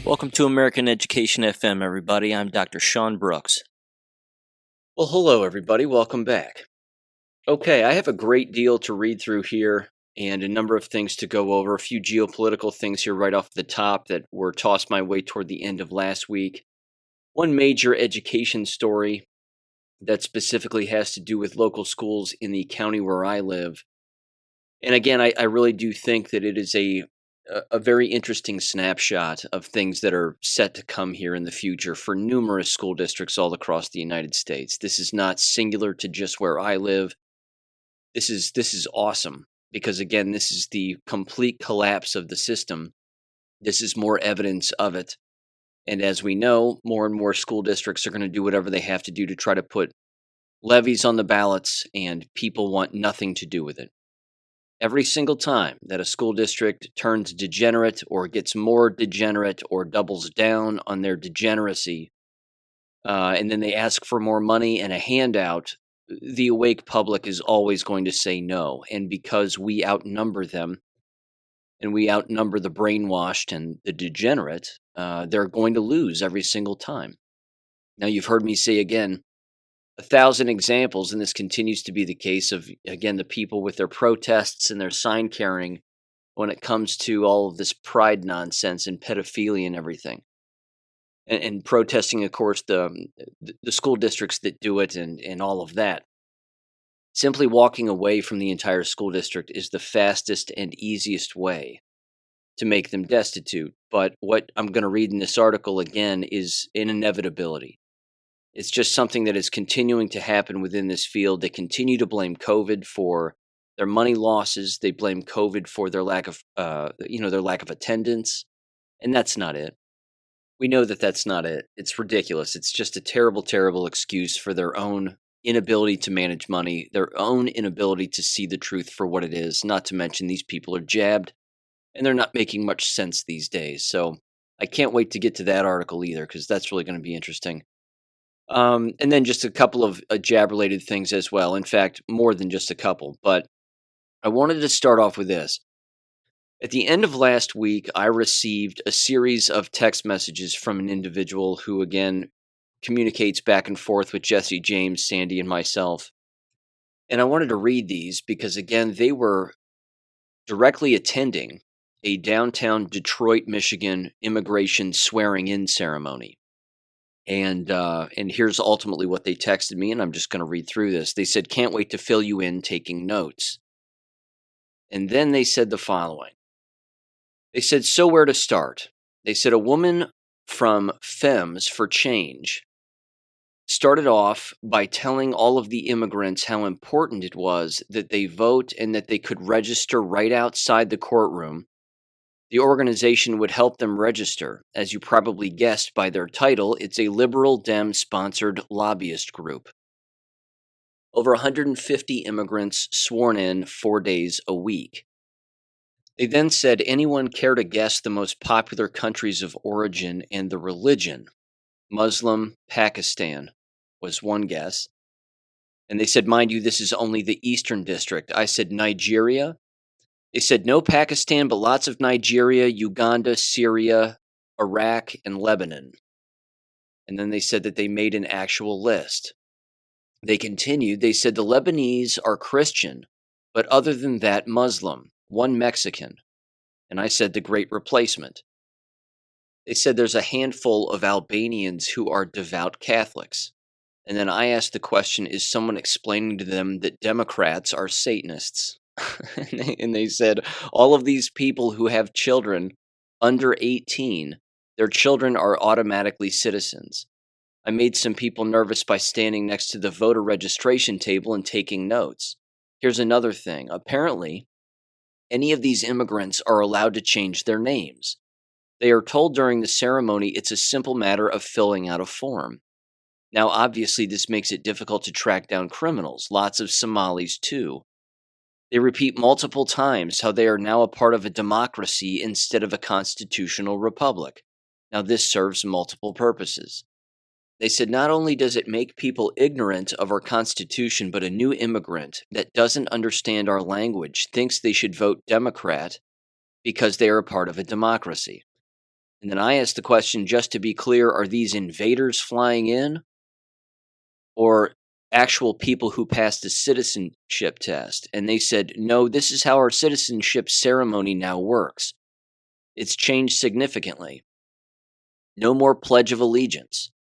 Welcome to American Education FM, everybody. I'm Dr. Sean Brooks. Well, hello, everybody. Welcome back. Okay, I have a great deal to read through here and a number of things to go over. A few geopolitical things here right off the top that were tossed my way toward the end of last week. One major education story that specifically has to do with local schools in the county where I live. And again, I really do think that it is a very interesting snapshot of things that are set to come here in the future for numerous school districts all across the United States. This is not singular to just where I live. This is awesome because again, this is the complete collapse of the system. This is more evidence of it. And as we know, more and more school districts are going to do whatever they have to do to try to put levies on the ballots, and people want nothing to do with it. Every single time that a school district turns degenerate or gets more degenerate or doubles down on their degeneracy, and then they ask for more money and a handout, the awake public is always going to say no. And because we outnumber them and we outnumber the brainwashed and the degenerate, they're going to lose every single time. Now, you've heard me say again, 1,000 examples, and this continues to be the case of, again, the people with their protests and their sign carrying when it comes to all of this pride nonsense and pedophilia and everything. And protesting, of course, the school districts that do it and all of that. Simply walking away from the entire school district is the fastest and easiest way to make them destitute. But what I'm going to read in this article, again, is an inevitability. It's just something that is continuing to happen within this field. They continue to blame COVID for their money losses. They blame COVID for their lack of, their lack of attendance, and that's not it. We know that that's not it. It's ridiculous. It's just a terrible, terrible excuse for their own inability to manage money, their own inability to see the truth for what it is. Not to mention these people are jabbed, and they're not making much sense these days. So I can't wait to get to that article either, because that's really going to be interesting. And then just a couple of jab-related things as well. In fact, more than just a couple. But I wanted to start off with this. At the end of last week, I received a series of text messages from an individual who, again, communicates back and forth with Jesse, James, Sandy, and myself. And I wanted to read these because, again, they were directly attending a downtown Detroit, Michigan immigration swearing-in ceremony. And here's ultimately what they texted me, and I'm just going to read through this. They said, "Can't wait to fill you in taking notes." And then they said the following. They said, "So where to start?" They said, "A woman from Femmes for Change started off by telling all of the immigrants how important it was that they vote and that they could register right outside the courtroom. The organization would help them register. As you probably guessed by their title, it's a liberal Dem-sponsored lobbyist group. Over 150 immigrants sworn in 4 days a week." They then said, "Anyone care to guess the most popular countries of origin and the religion?" Muslim, Pakistan was one guess. And they said, mind you, this is only the Eastern District. I said, "Nigeria?" They said, "No Pakistan, but lots of Nigeria, Uganda, Syria, Iraq, and Lebanon." And then they said that they made an actual list. They continued. They said, "The Lebanese are Christian, but other than that, Muslim, one Mexican." And I said, "The Great Replacement." They said, "There's a handful of Albanians who are devout Catholics." And then I asked the question, is someone explaining to them that Democrats are Satanists? And they said, all of these people who have children under 18, their children are automatically citizens. I made some people nervous by standing next to the voter registration table and taking notes. Here's another thing. Apparently, any of these immigrants are allowed to change their names. They are told during the ceremony it's a simple matter of filling out a form. Now, obviously, this makes it difficult to track down criminals, lots of Somalis too. They repeat multiple times how they are now a part of a democracy instead of a constitutional republic. Now, this serves multiple purposes. They said not only does it make people ignorant of our Constitution, but a new immigrant that doesn't understand our language thinks they should vote Democrat because they are a part of a democracy. And then I asked the question, just to be clear, are these invaders flying in or actual people who passed a citizenship test? And they said, no, this is how our citizenship ceremony now works. It's changed significantly. No more Pledge of Allegiance.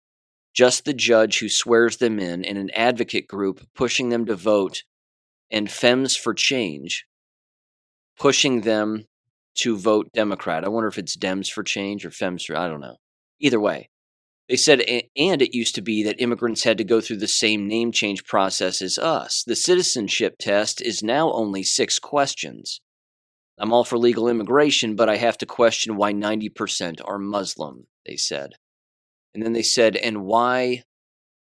Just the judge who swears them in and an advocate group pushing them to vote, and Femmes for Change pushing them to vote Democrat. I wonder if it's Dems for Change or Femmes for, I don't know. Either way, they said, and it used to be that immigrants had to go through the same name change process as us. The citizenship test is now only 6 questions. I'm all for legal immigration, but I have to question why 90% are Muslim, they said. And then they said, and why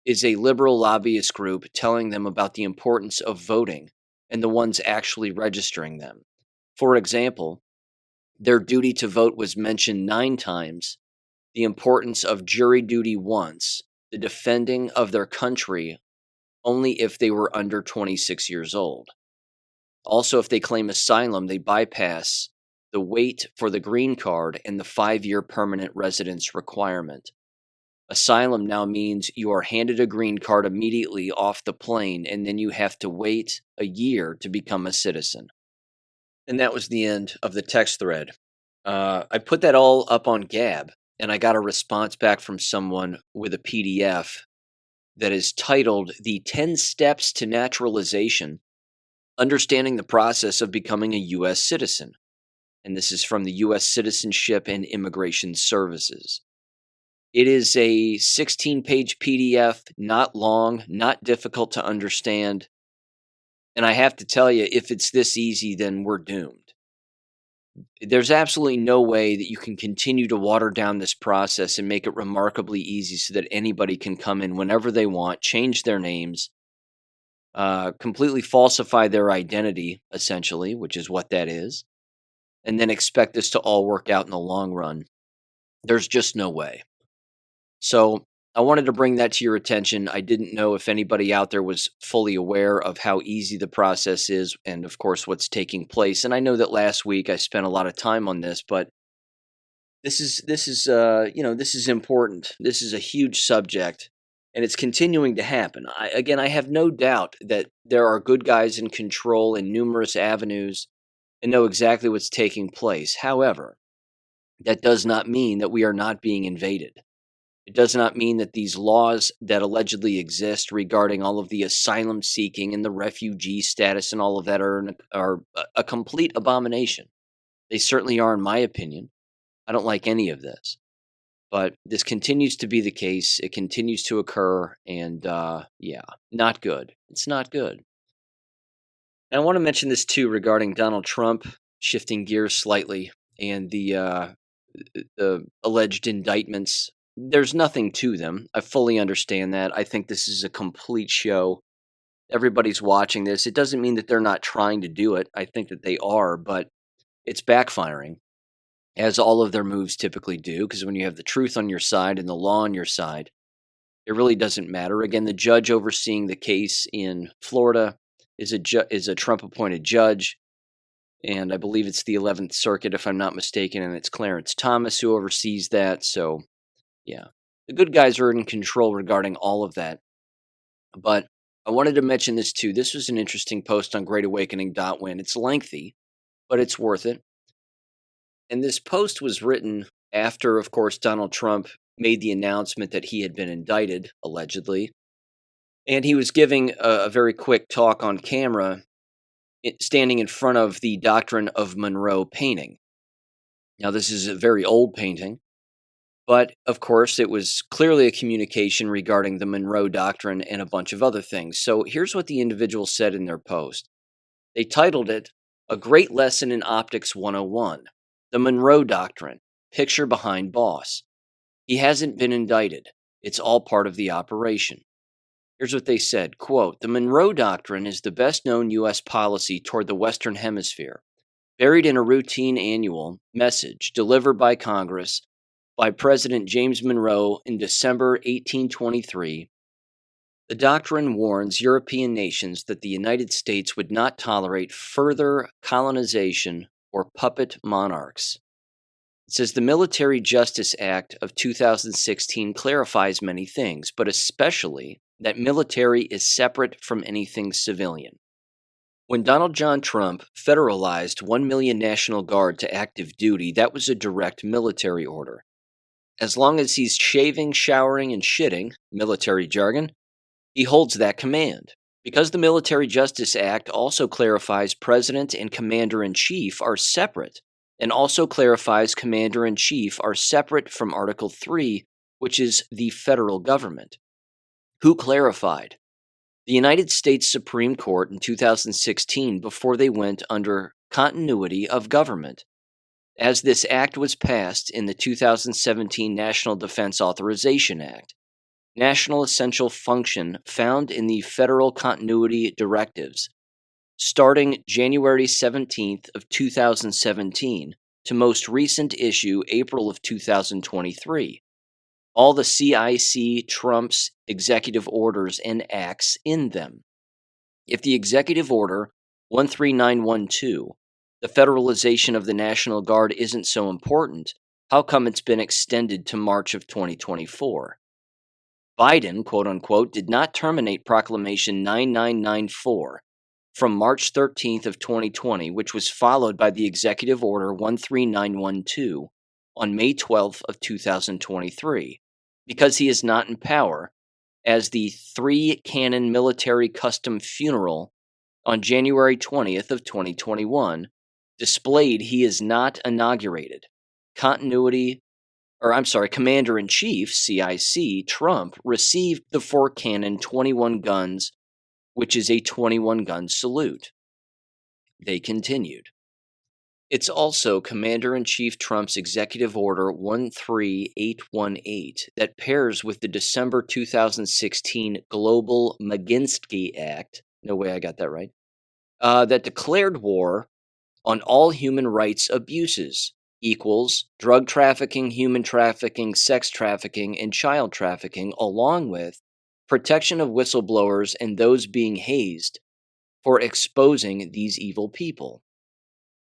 is a liberal lobbyist group telling them about the importance of voting and the ones actually registering them? For example, their duty to vote was mentioned 9 times, the importance of jury duty once, the defending of their country only if they were under 26 years old. Also, if they claim asylum, they bypass the wait for the green card and the 5-year permanent residence requirement. Asylum now means you are handed a green card immediately off the plane, and then you have to wait a year to become a citizen. And that was the end of the text thread. I put that all up on Gab, and I got a response back from someone with a PDF that is titled The 10 Steps to Naturalization, Understanding the Process of Becoming a U.S. Citizen. And this is from the U.S. Citizenship and Immigration Services. It is a 16-page PDF, not long, not difficult to understand. And I have to tell you, if it's this easy, then we're doomed. There's absolutely no way that you can continue to water down this process and make it remarkably easy so that anybody can come in whenever they want, change their names, completely falsify their identity, essentially, which is what that is, and then expect this to all work out in the long run. There's just no way. So I wanted to bring that to your attention. I didn't know if anybody out there was fully aware of how easy the process is and, of course, what's taking place. And I know that last week I spent a lot of time on this, but this is important. This is a huge subject, and it's continuing to happen. I have no doubt that there are good guys in control in numerous avenues and know exactly what's taking place. However, that does not mean that we are not being invaded. It does not mean that these laws that allegedly exist regarding all of the asylum seeking and the refugee status and all of that are a complete abomination. They certainly are, in my opinion. I don't like any of this. But this continues to be the case. It continues to occur. And not good. It's not good. And I want to mention this too regarding Donald Trump, shifting gears slightly, and the alleged indictments. There's nothing to them. I fully understand that. I think this is a complete show. Everybody's watching this. It doesn't mean that they're not trying to do it. I think that they are, but it's backfiring, as all of their moves typically do, because when you have the truth on your side and the law on your side, it really doesn't matter. Again, the judge overseeing the case in Florida is a Trump-appointed judge, and I believe it's the 11th Circuit, if I'm not mistaken, and it's Clarence Thomas who oversees that, so yeah, the good guys are in control regarding all of that. But I wanted to mention this too. This was an interesting post on greatawakening.win. It's lengthy, but it's worth it. And this post was written after, of course, Donald Trump made the announcement that he had been indicted, allegedly. And he was giving a very quick talk on camera, standing in front of the Doctrine of Monroe painting. Now, this is a very old painting. But, of course, it was clearly a communication regarding the Monroe Doctrine and a bunch of other things. So here's what the individual said in their post. They titled it, A Great Lesson in Optics 101, The Monroe Doctrine, Picture Behind Boss. He hasn't been indicted. It's all part of the operation. Here's what they said, quote, The Monroe Doctrine is the best-known U.S. policy toward the Western Hemisphere, buried in a routine annual message delivered by Congress by President James Monroe in December 1823, the doctrine warns European nations that the United States would not tolerate further colonization or puppet monarchs. It says the Military Justice Act of 2016 clarifies many things, but especially that military is separate from anything civilian. When Donald John Trump federalized 1 million National Guard to active duty, that was a direct military order. As long as he's shaving, showering, and shitting, military jargon, he holds that command. Because the Military Justice Act also clarifies President and Commander-in-Chief are separate, and also clarifies Commander-in-Chief are separate from Article 3, which is the federal government. Who clarified? The United States Supreme Court in 2016 before they went under continuity of government. As this act was passed in the 2017 National Defense Authorization Act. National essential function found in the federal continuity directives, starting January 17th of 2017 to most recent issue April of 2023. All the CIC trumps executive orders and acts in them. If the executive order 13912, the federalization of the National Guard, isn't so important, how come it's been extended to March of 2024? Biden, quote-unquote, did not terminate Proclamation 9994 from March 13th of 2020, which was followed by the Executive Order 13912 on May 12th of 2023, because he is not in power, as the 3-cannon military custom funeral on January 20th of 2021 displayed he is not inaugurated. Commander-in-Chief, CIC, Trump, received the 4-cannon 21 guns, which is a 21-gun salute. They continued. It's also Commander-in-Chief Trump's Executive Order 13818 that pairs with the December 2016 Global Magnitsky Act, no way I got that right, that declared war on all human rights abuses, equals drug trafficking, human trafficking, sex trafficking, and child trafficking, along with protection of whistleblowers and those being hazed for exposing these evil people.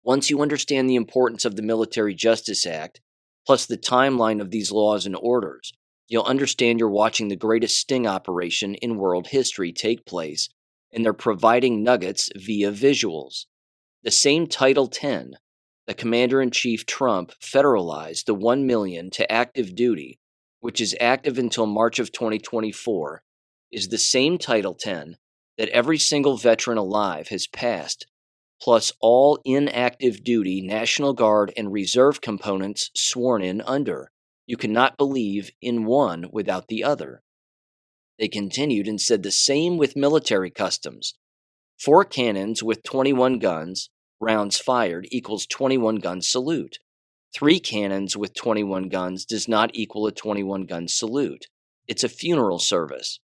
Once you understand the importance of the Military Justice Act, plus the timeline of these laws and orders, you'll understand you're watching the greatest sting operation in world history take place, and they're providing nuggets via visuals. The same Title 10, the Commander-in-Chief Trump federalized the 1 million to active duty, which is active until March of 2024, is the same Title 10 that every single veteran alive has passed, plus all inactive duty National Guard and Reserve components sworn in under. You cannot believe in one without the other. They continued and said the same with military customs. 4 cannons with 21 guns, rounds fired, equals 21-gun salute. 3 cannons with 21 guns does not equal a 21-gun salute. It's a funeral service.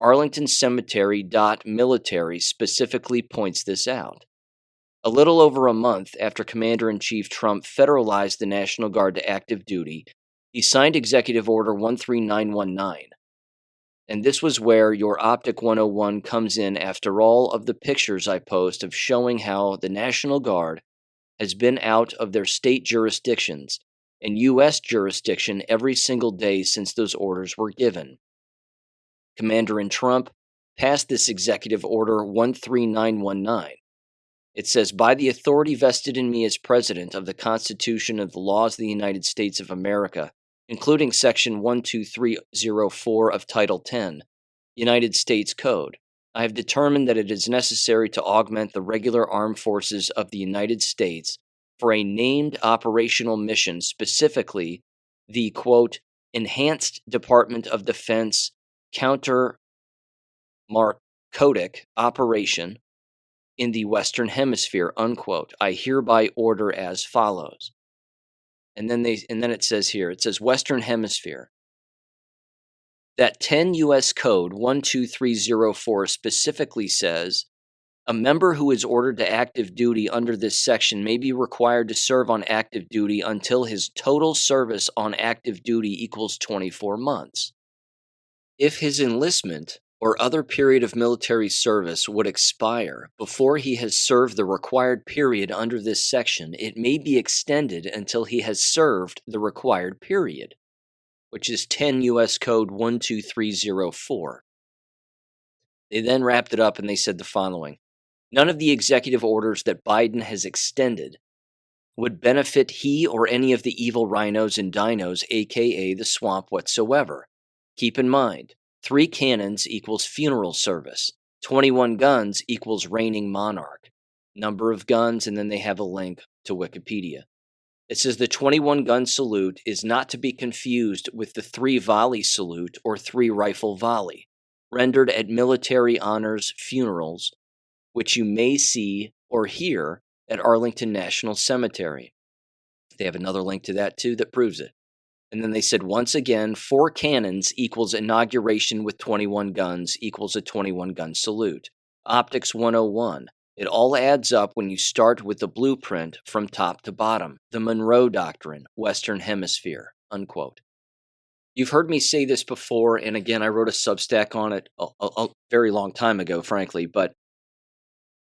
Arlington Cemetery.military specifically points this out. A little over a month after Commander-in-Chief Trump federalized the National Guard to active duty, he signed Executive Order 13919. And this was where your Optic 101 comes in after all of the pictures I post of showing how the National Guard has been out of their state jurisdictions and U.S. jurisdiction every single day since those orders were given. Commander-in-Trump passed this Executive Order 13919. It says, by the authority vested in me as President of the Constitution and the laws of the United States of America, including Section 12304 of Title 10, United States Code, I have determined that it is necessary to augment the regular armed forces of the United States for a named operational mission, specifically the, quote, Enhanced Department of Defense Counter-Narcotic Operation in the Western Hemisphere, unquote. I hereby order as follows. And then it says here, it says Western Hemisphere. That 10 U.S. Code 12304 specifically says, a member who is ordered to active duty under this section may be required to serve on active duty until his total service on active duty equals 24 months. If his enlistment or other period of military service would expire before he has served the required period under this section, it may be extended until he has served the required period, which is 10 U.S. Code 12304. They then wrapped it up and they said the following: none of the executive orders that Biden has extended would benefit he or any of the evil rhinos and dinos, aka the swamp, whatsoever. Keep in mind, 3 cannons equals funeral service, 21 guns equals reigning monarch. Number of guns, and then they have a link to Wikipedia. It says the 21 gun salute is not to be confused with the 3 volley salute or 3 rifle volley, rendered at military honors funerals, which you may see or hear at Arlington National Cemetery. They have another link to that too that proves it. And then they said, once again, 4 cannons equals inauguration with 21 guns equals a 21 gun salute. Optics 101. It all adds up when you start with the blueprint from top to bottom. The Monroe Doctrine, Western Hemisphere, unquote. You've heard me say this before, and again, I wrote a Substack on it a very long time ago, frankly, but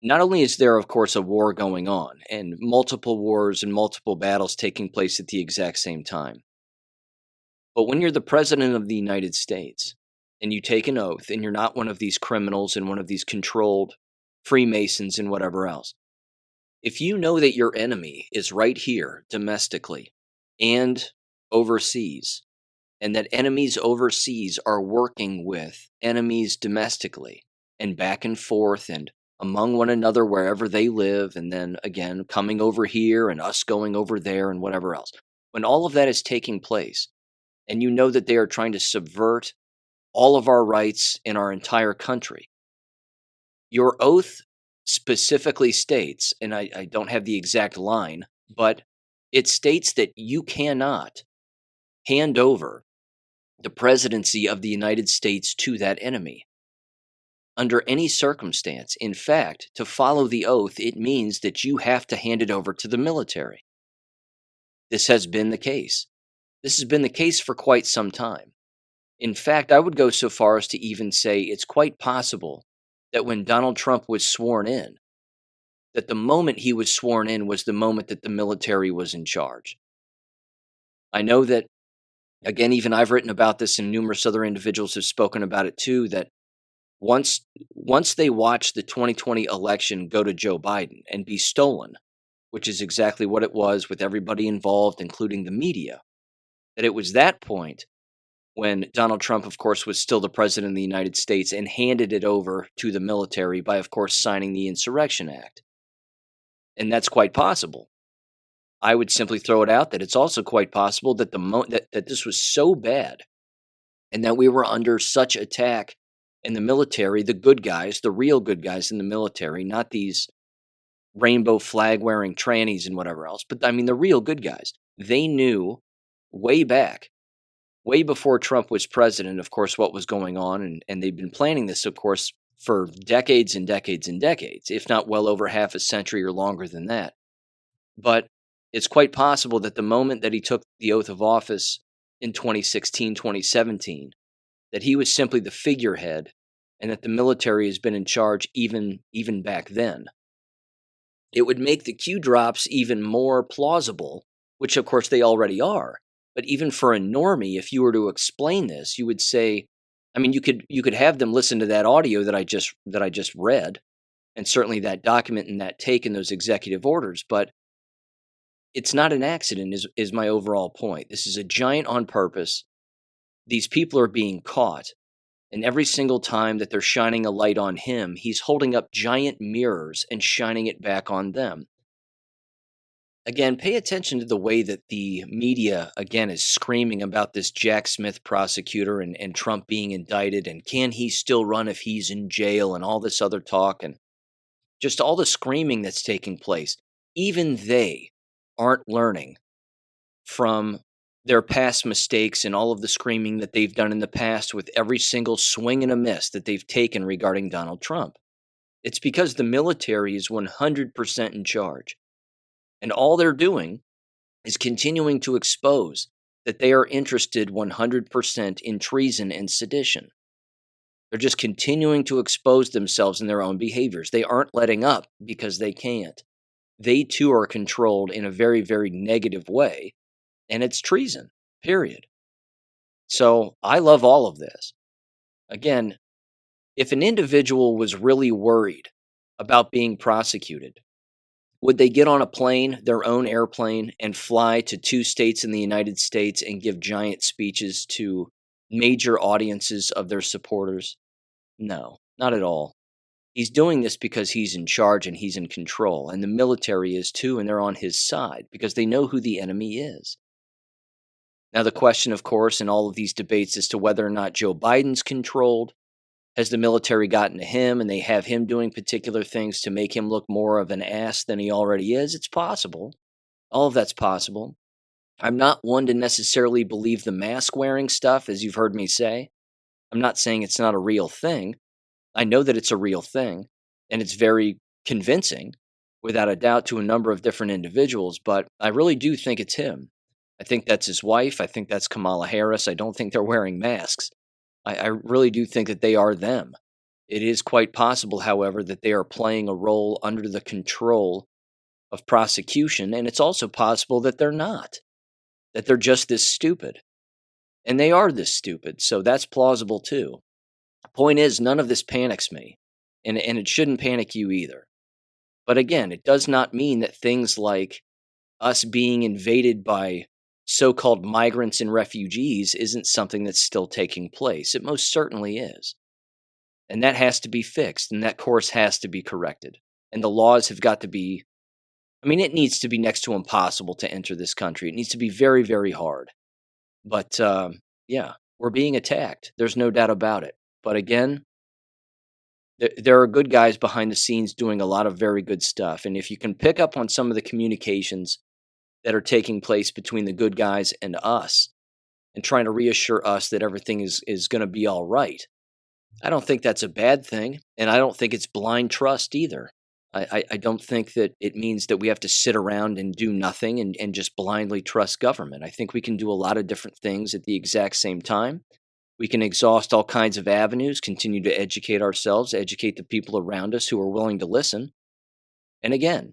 not only is there, of course, a war going on, and multiple wars and multiple battles taking place at the exact same time, but when you're the President of the United States, and you take an oath, and you're not one of these criminals and one of these controlled Freemasons and whatever else, if you know that your enemy is right here domestically and overseas, and that enemies overseas are working with enemies domestically and back and forth and among one another wherever they live, and then again coming over here and us going over there and whatever else, when all of that is taking place, and you know that they are trying to subvert all of our rights in our entire country, your oath specifically states, and I don't have the exact line, but it states that you cannot hand over the presidency of the United States to that enemy under any circumstance. In fact, to follow the oath, it means that you have to hand it over to the military. This has been the case. This has been the case for quite some time. In fact, I would go so far as to even say it's quite possible that when Donald Trump was sworn in, that the moment he was sworn in was the moment that the military was in charge. I know that, again, even I've written about this and numerous other individuals have spoken about it too, that once they watch the 2020 election go to Joe Biden and be stolen, which is exactly what it was with everybody involved, including the media, that it was that point when Donald Trump, of course, was still the president of the United States and handed it over to the military by, of course, signing the Insurrection Act. And that's quite possible. I would simply throw it out that it's also quite possible that that this was so bad and that we were under such attack in the military, the good guys, the real good guys in the military, not these rainbow flag wearing trannies and whatever else, but I mean the real good guys. They knew way back, way before Trump was president, of course, what was going on, and they've been planning this, of course, for decades and decades and decades, if not well over half a century or longer than that. But it's quite possible that the moment that he took the oath of office in 2016, 2017, that he was simply the figurehead and that the military has been in charge even back then. It would make the Q drops even more plausible, which of course they already are. But even for a normie, if you were to explain this, you would say, I mean, you could have them listen to that audio that I just read, and certainly that document and that take in those executive orders, but it's not an accident is my overall point. This is a giant on purpose. These people are being caught, and every single time that they're shining a light on him, he's holding up giant mirrors and shining it back on them. Again, pay attention to the way that the media, again, is screaming about this Jack Smith prosecutor and Trump being indicted, and can he still run if he's in jail, and all this other talk, and just all the screaming that's taking place. Even they aren't learning from their past mistakes and all of the screaming that they've done in the past with every single swing and a miss that they've taken regarding Donald Trump. It's because the military is 100% in charge. And all they're doing is continuing to expose that they are interested 100% in treason and sedition. They're just continuing to expose themselves in their own behaviors. They aren't letting up because they can't. They too are controlled in a very, very negative way, and it's treason, period. So I love all of this. Again, if an individual was really worried about being prosecuted, would they get on a plane, their own airplane, and fly to 2 states in the United States and give giant speeches to major audiences of their supporters? No, not at all. He's doing this because he's in charge and he's in control, and the military is too, and they're on his side because they know who the enemy is. Now, the question, of course, in all of these debates as to whether or not Joe Biden's controlled. Has the military gotten to him and they have him doing particular things to make him look more of an ass than he already is? It's possible. All of that's possible. I'm not one to necessarily believe the mask wearing stuff, as you've heard me say. I'm not saying it's not a real thing. I know that it's a real thing, and it's very convincing, without a doubt, to a number of different individuals, but I really do think it's him. I think that's his wife. I think that's Kamala Harris. I don't think they're wearing masks. I really do think that they are them. It is quite possible, however, that they are playing a role under the control of prosecution, and it's also possible that they're not, that they're just this stupid. And they are this stupid, so that's plausible too. Point is, none of this panics me, and it shouldn't panic you either. But again, it does not mean that things like us being invaded by so-called migrants and refugees isn't something that's still taking place. It most certainly is. And that has to be fixed, and that course has to be corrected. And the laws have got to be, it needs to be next to impossible to enter this country. It needs to be very, very hard. But, yeah, we're being attacked. There's no doubt about it. But again, there are good guys behind the scenes doing a lot of very good stuff. And if you can pick up on some of the communications that are taking place between the good guys and us, and trying to reassure us that everything is going to be all right, I don't think that's a bad thing, and I don't think it's blind trust either. I don't think that it means that we have to sit around and do nothing and just blindly trust government. I think we can do a lot of different things at the exact same time. We can exhaust all kinds of avenues, continue to educate ourselves, educate the people around us who are willing to listen. And again,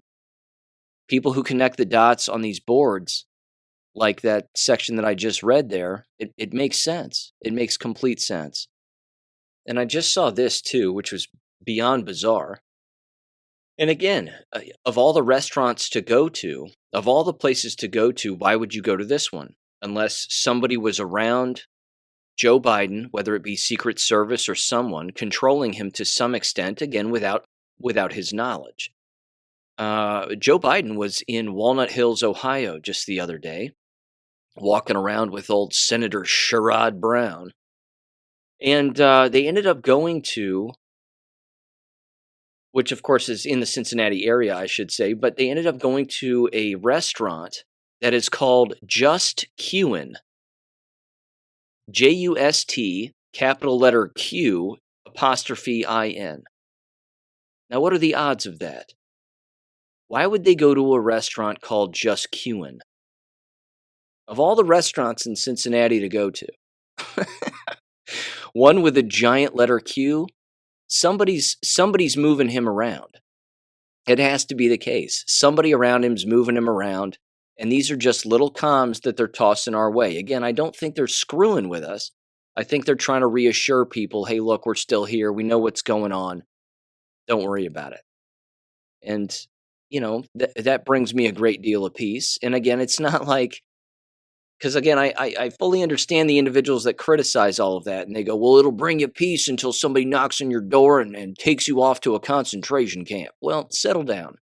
people who connect the dots on these boards, like that section that I just read there, it makes sense. It makes complete sense. And I just saw this too, which was beyond bizarre. And again, of all the restaurants to go to, of all the places to go to, why would you go to this one? Unless somebody was around Joe Biden, whether it be Secret Service or someone, controlling him to some extent, again, without his knowledge. Joe Biden was in Walnut Hills, Ohio, just the other day, walking around with old Senator Sherrod Brown. And they ended up going to, which of course is in the Cincinnati area, I should say, but they ended up going to a restaurant that is called Just Qin. J-U-S-T, capital letter Q, apostrophe I-N. Now, what are the odds of that? Why would they go to a restaurant called Just Qin? Of all the restaurants in Cincinnati to go to, one with a giant letter Q, somebody's moving him around. It has to be the case. Somebody around him's moving him around, and these are just little comms that they're tossing our way. Again, I don't think they're screwing with us. I think they're trying to reassure people, hey, look, we're still here. We know what's going on. Don't worry about it. And, that brings me a great deal of peace. And again, it's not like, because again, I fully understand the individuals that criticize all of that. And they go, well, it'll bring you peace until somebody knocks on your door and takes you off to a concentration camp. Well, settle down.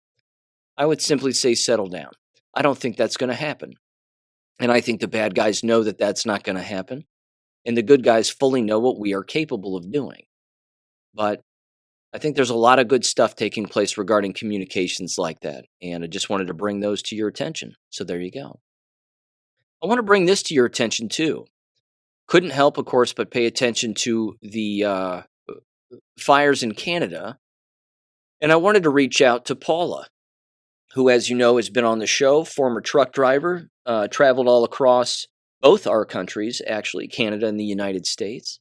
I would simply say settle down. I don't think that's going to happen. And I think the bad guys know that that's not going to happen. And the good guys fully know what we are capable of doing. But I think there's a lot of good stuff taking place regarding communications like that. And I just wanted to bring those to your attention. So there you go. I want to bring this to your attention too. Couldn't help, of course, but pay attention to the fires in Canada. And I wanted to reach out to Paula, who, as you know, has been on the show, former truck driver, traveled all across both our countries, actually, Canada and the United States.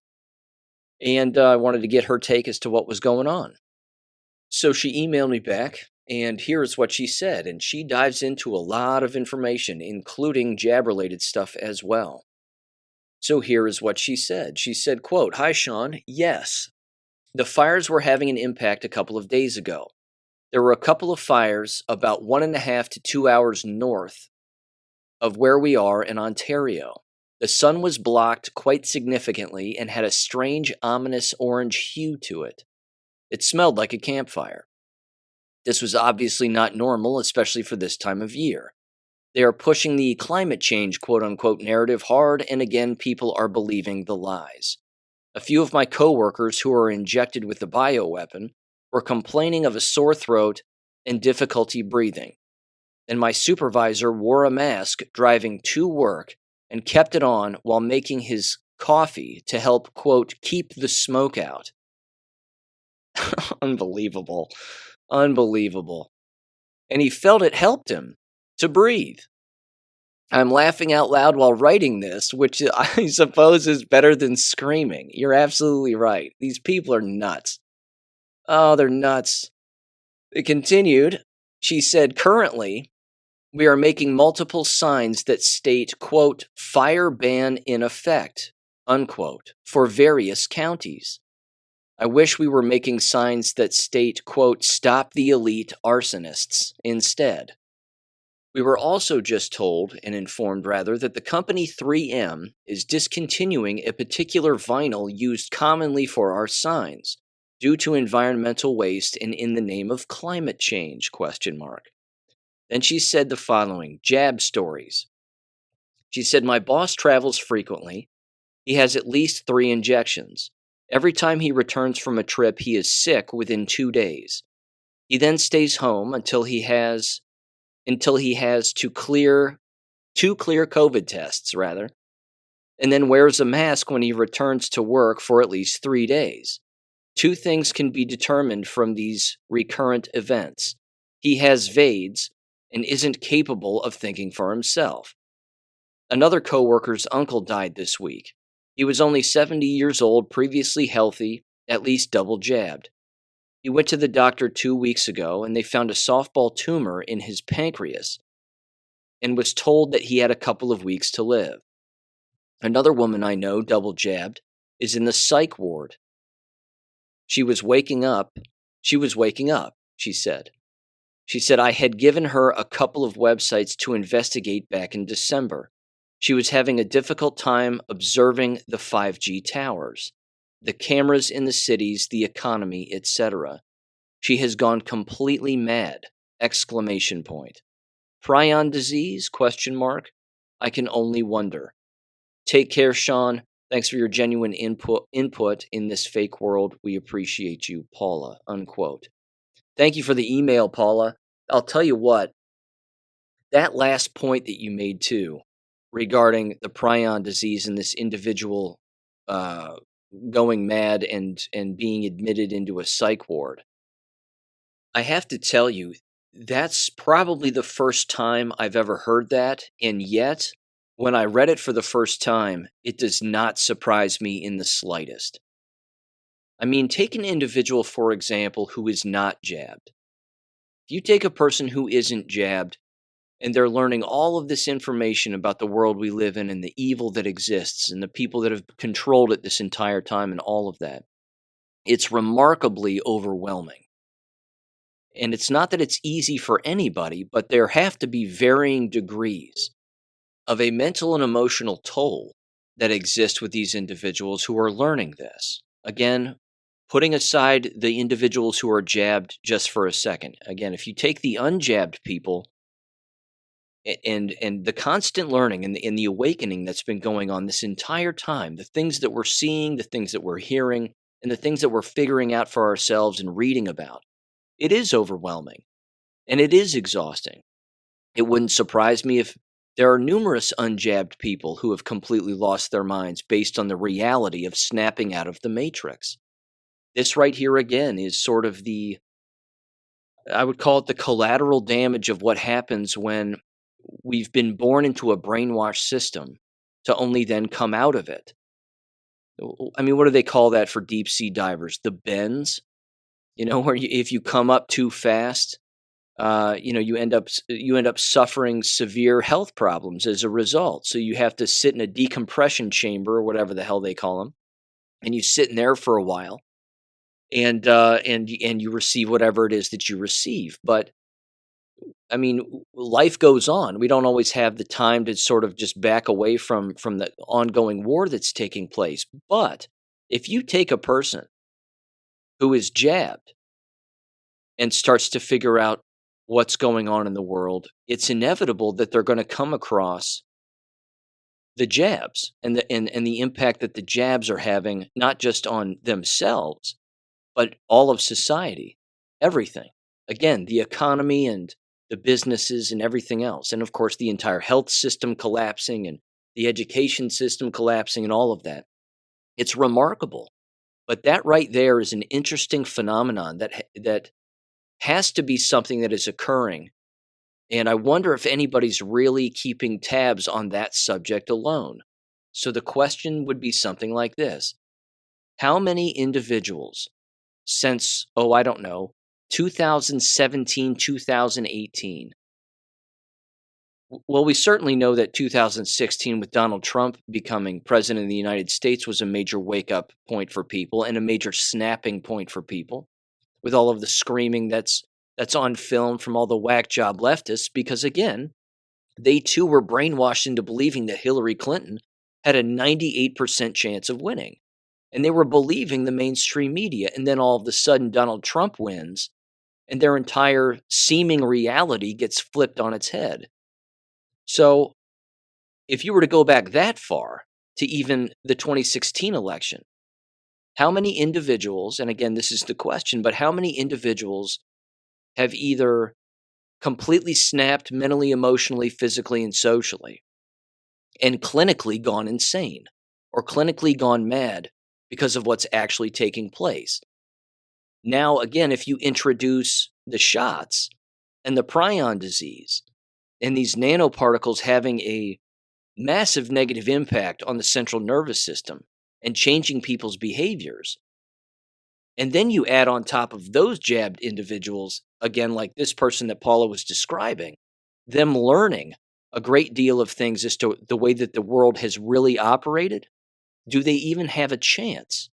And I wanted to get her take as to what was going on. So she emailed me back, and here's what she said. And she dives into a lot of information, including jab-related stuff as well. So here is what she said. She said, quote, "Hi, Sean. Yes, the fires were having an impact a couple of days ago. There were a couple of fires about 1.5 to 2 hours north of where we are in Ontario. The sun was blocked quite significantly and had a strange, ominous orange hue to it. It smelled like a campfire. This was obviously not normal, especially for this time of year. They are pushing the climate change quote-unquote narrative hard, and again, people are believing the lies. A few of my coworkers who are injected with the bioweapon were complaining of a sore throat and difficulty breathing. And my supervisor wore a mask driving to work and kept it on while making his coffee to help, quote, keep the smoke out." Unbelievable. Unbelievable. And he felt it helped him to breathe. I'm laughing out loud while writing this, which I suppose is better than screaming. You're absolutely right. These people are nuts. Oh, they're nuts. It continued. She said, "Currently, we are making multiple signs that state, quote, fire ban in effect, unquote, for various counties. I wish we were making signs that state, quote, stop the elite arsonists instead. We were also just told, and informed rather, that the company 3M is discontinuing a particular vinyl used commonly for our signs due to environmental waste and in the name of climate change, question mark. Then she said the following, jab stories. She said, my boss travels frequently. He has at least 3 injections. Every time he returns from a trip, he is sick within 2 days. He then stays home until he has two clear COVID tests, and then wears a mask when he returns to work for at least 3 days. 2 things can be determined from these recurrent events. He has VADES and isn't capable of thinking for himself. Another coworker's uncle died this week. He was only 70 years old, previously healthy, at least double jabbed. He went to the doctor 2 weeks ago, and they found a softball tumor in his pancreas and was told that he had a couple of weeks to live. Another woman I know, double jabbed, is in the psych ward. She was waking up, she said. She said, I had given her a couple of websites to investigate back in December. She was having a difficult time observing the 5G towers, the cameras in the cities, the economy, etc. She has gone completely mad! Exclamation point. Prion disease? Question mark. I can only wonder. Take care, Sean. Thanks for your genuine input in this fake world. We appreciate you, Paula. Unquote. Thank you for the email, Paula. I'll tell you what, that last point that you made too, regarding the prion disease and this individual going mad and being admitted into a psych ward, I have to tell you, that's probably the first time I've ever heard that, and yet, when I read it for the first time, it does not surprise me in the slightest. I mean, take an individual, for example, who is not jabbed. If you take a person who isn't jabbed, and they're learning all of this information about the world we live in and the evil that exists and the people that have controlled it this entire time and all of that, it's remarkably overwhelming. And it's not that it's easy for anybody, but there have to be varying degrees of a mental and emotional toll that exists with these individuals who are learning this. Again, putting aside the individuals who are jabbed just for a second. Again, if you take the unjabbed people and the constant learning and the awakening that's been going on this entire time, the things that we're seeing, the things that we're hearing, and the things that we're figuring out for ourselves and reading about, it is overwhelming and it is exhausting. It wouldn't surprise me if there are numerous unjabbed people who have completely lost their minds based on the reality of snapping out of the matrix. This right here again is sort of I would call it the collateral damage of what happens when we've been born into a brainwashed system to only then come out of it. I mean, what do they call that for deep sea divers? The bends, where if you come up too fast, you end up suffering severe health problems as a result. So you have to sit in a decompression chamber or whatever the hell they call them, and you sit in there for a while, and you receive whatever it is that you receive. But I mean, life goes on. We don't always have the time to sort of just back away from the ongoing war that's taking place. But if you take a person who is jabbed and starts to figure out what's going on in the world, it's inevitable that they're going to come across the jabs and the impact that the jabs are having, not just on themselves, but all of society, everything. Again, the economy and the businesses and everything else. And of course, the entire health system collapsing and the education system collapsing and all of that. It's remarkable. But that right there is an interesting phenomenon that has to be something that is occurring. And I wonder if anybody's really keeping tabs on that subject alone. So the question would be something like this: how many individuals since, I don't know, 2017, 2018? Well, we certainly know that 2016, with Donald Trump becoming president of the United States, was a major wake up point for people and a major snapping point for people, with all of the screaming that's on film from all the whack job leftists, because again, they too were brainwashed into believing that Hillary Clinton had a 98% chance of winning. And they were believing the mainstream media. And then all of a sudden, Donald Trump wins, and their entire seeming reality gets flipped on its head. So if you were to go back that far to even the 2016 election, how many individuals, and again, this is the question, but how many individuals have either completely snapped mentally, emotionally, physically, and socially, and clinically gone insane or clinically gone mad because of what's actually taking place? Now, again, if you introduce the shots and the prion disease and these nanoparticles having a massive negative impact on the central nervous system and changing people's behaviors, and then you add on top of those jabbed individuals, again, like this person that Paula was describing, them learning a great deal of things as to the way that the world has really operated, do they even have a chance?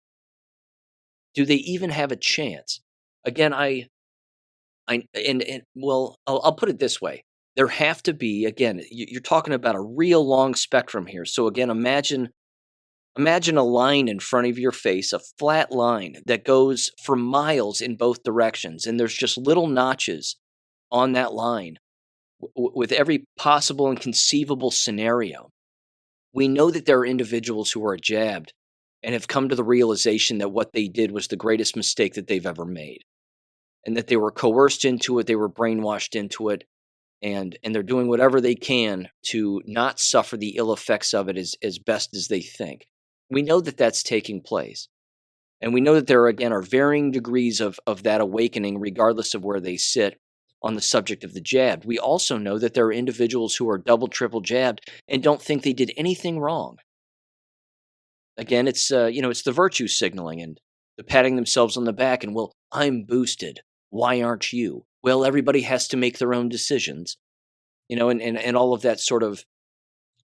Do they even have a chance? Again, I'll put it this way. There have to be, again, you're talking about a real long spectrum here. So again, imagine a line in front of your face, a flat line that goes for miles in both directions, and there's just little notches on that line with every possible and conceivable scenario. We know that there are individuals who are jabbed and have come to the realization that what they did was the greatest mistake that they've ever made, and that they were coerced into it, they were brainwashed into it, and they're doing whatever they can to not suffer the ill effects of it as best as they think. We know that that's taking place. And we know that there, again, are varying degrees of that awakening, regardless of where they sit on the subject of the jabbed. We also know that there are individuals who are double, triple jabbed and don't think they did anything wrong. Again, it's the virtue signaling and the patting themselves on the back and, well, I'm boosted. Why aren't you? Well, everybody has to make their own decisions, and all of that sort of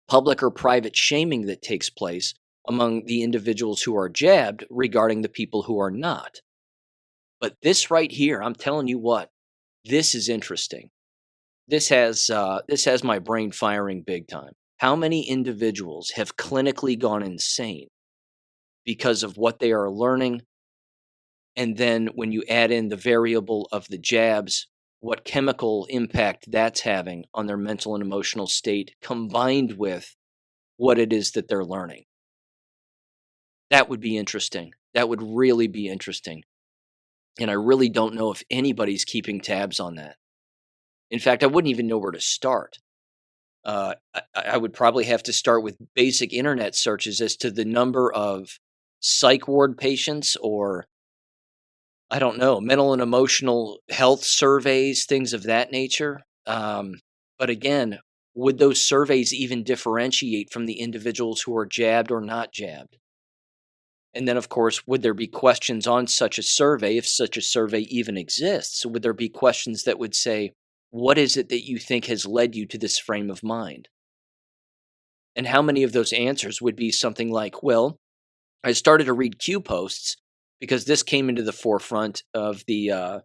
public or private shaming that takes place among the individuals who are jabbed regarding the people who are not. But this right here, I'm telling you what, this is interesting. This has my brain firing big time. How many individuals have clinically gone insane because of what they are learning? And then when you add in the variable of the jabs, what chemical impact that's having on their mental and emotional state, combined with what it is that they're learning. That would be interesting. That would really be interesting. And I really don't know if anybody's keeping tabs on that. In fact, I wouldn't even know where to start. I would probably have to start with basic internet searches as to the number of psych ward patients, or I don't know, mental and emotional health surveys, things of that nature. But again, would those surveys even differentiate from the individuals who are jabbed or not jabbed? And then, of course, would there be questions on such a survey, if such a survey even exists? Would there be questions that would say, what is it that you think has led you to this frame of mind? And how many of those answers would be something like, well, I started to read Q posts because this came into the forefront of the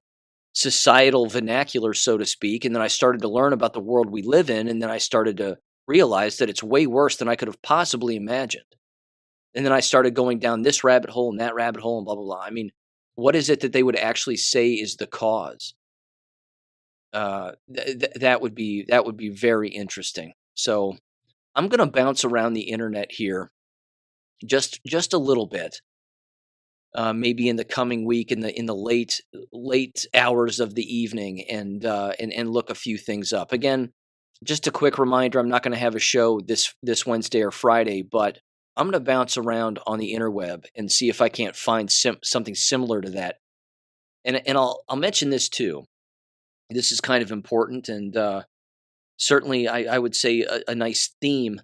societal vernacular, so to speak. And then I started to learn about the world we live in. And then I started to realize that it's way worse than I could have possibly imagined. And then I started going down this rabbit hole and that rabbit hole and blah, blah, blah. I mean, what is it that they would actually say is the cause? That would be very interesting. So I'm going to bounce around the internet here just a little bit, maybe in the coming week, in the late hours of the evening, and look a few things up. Again, just a quick reminder: I'm not going to have a show this Wednesday or Friday, but I'm going to bounce around on the interweb and see if I can't find something similar to that. And I'll mention this too. This is kind of important, and certainly I would say a nice theme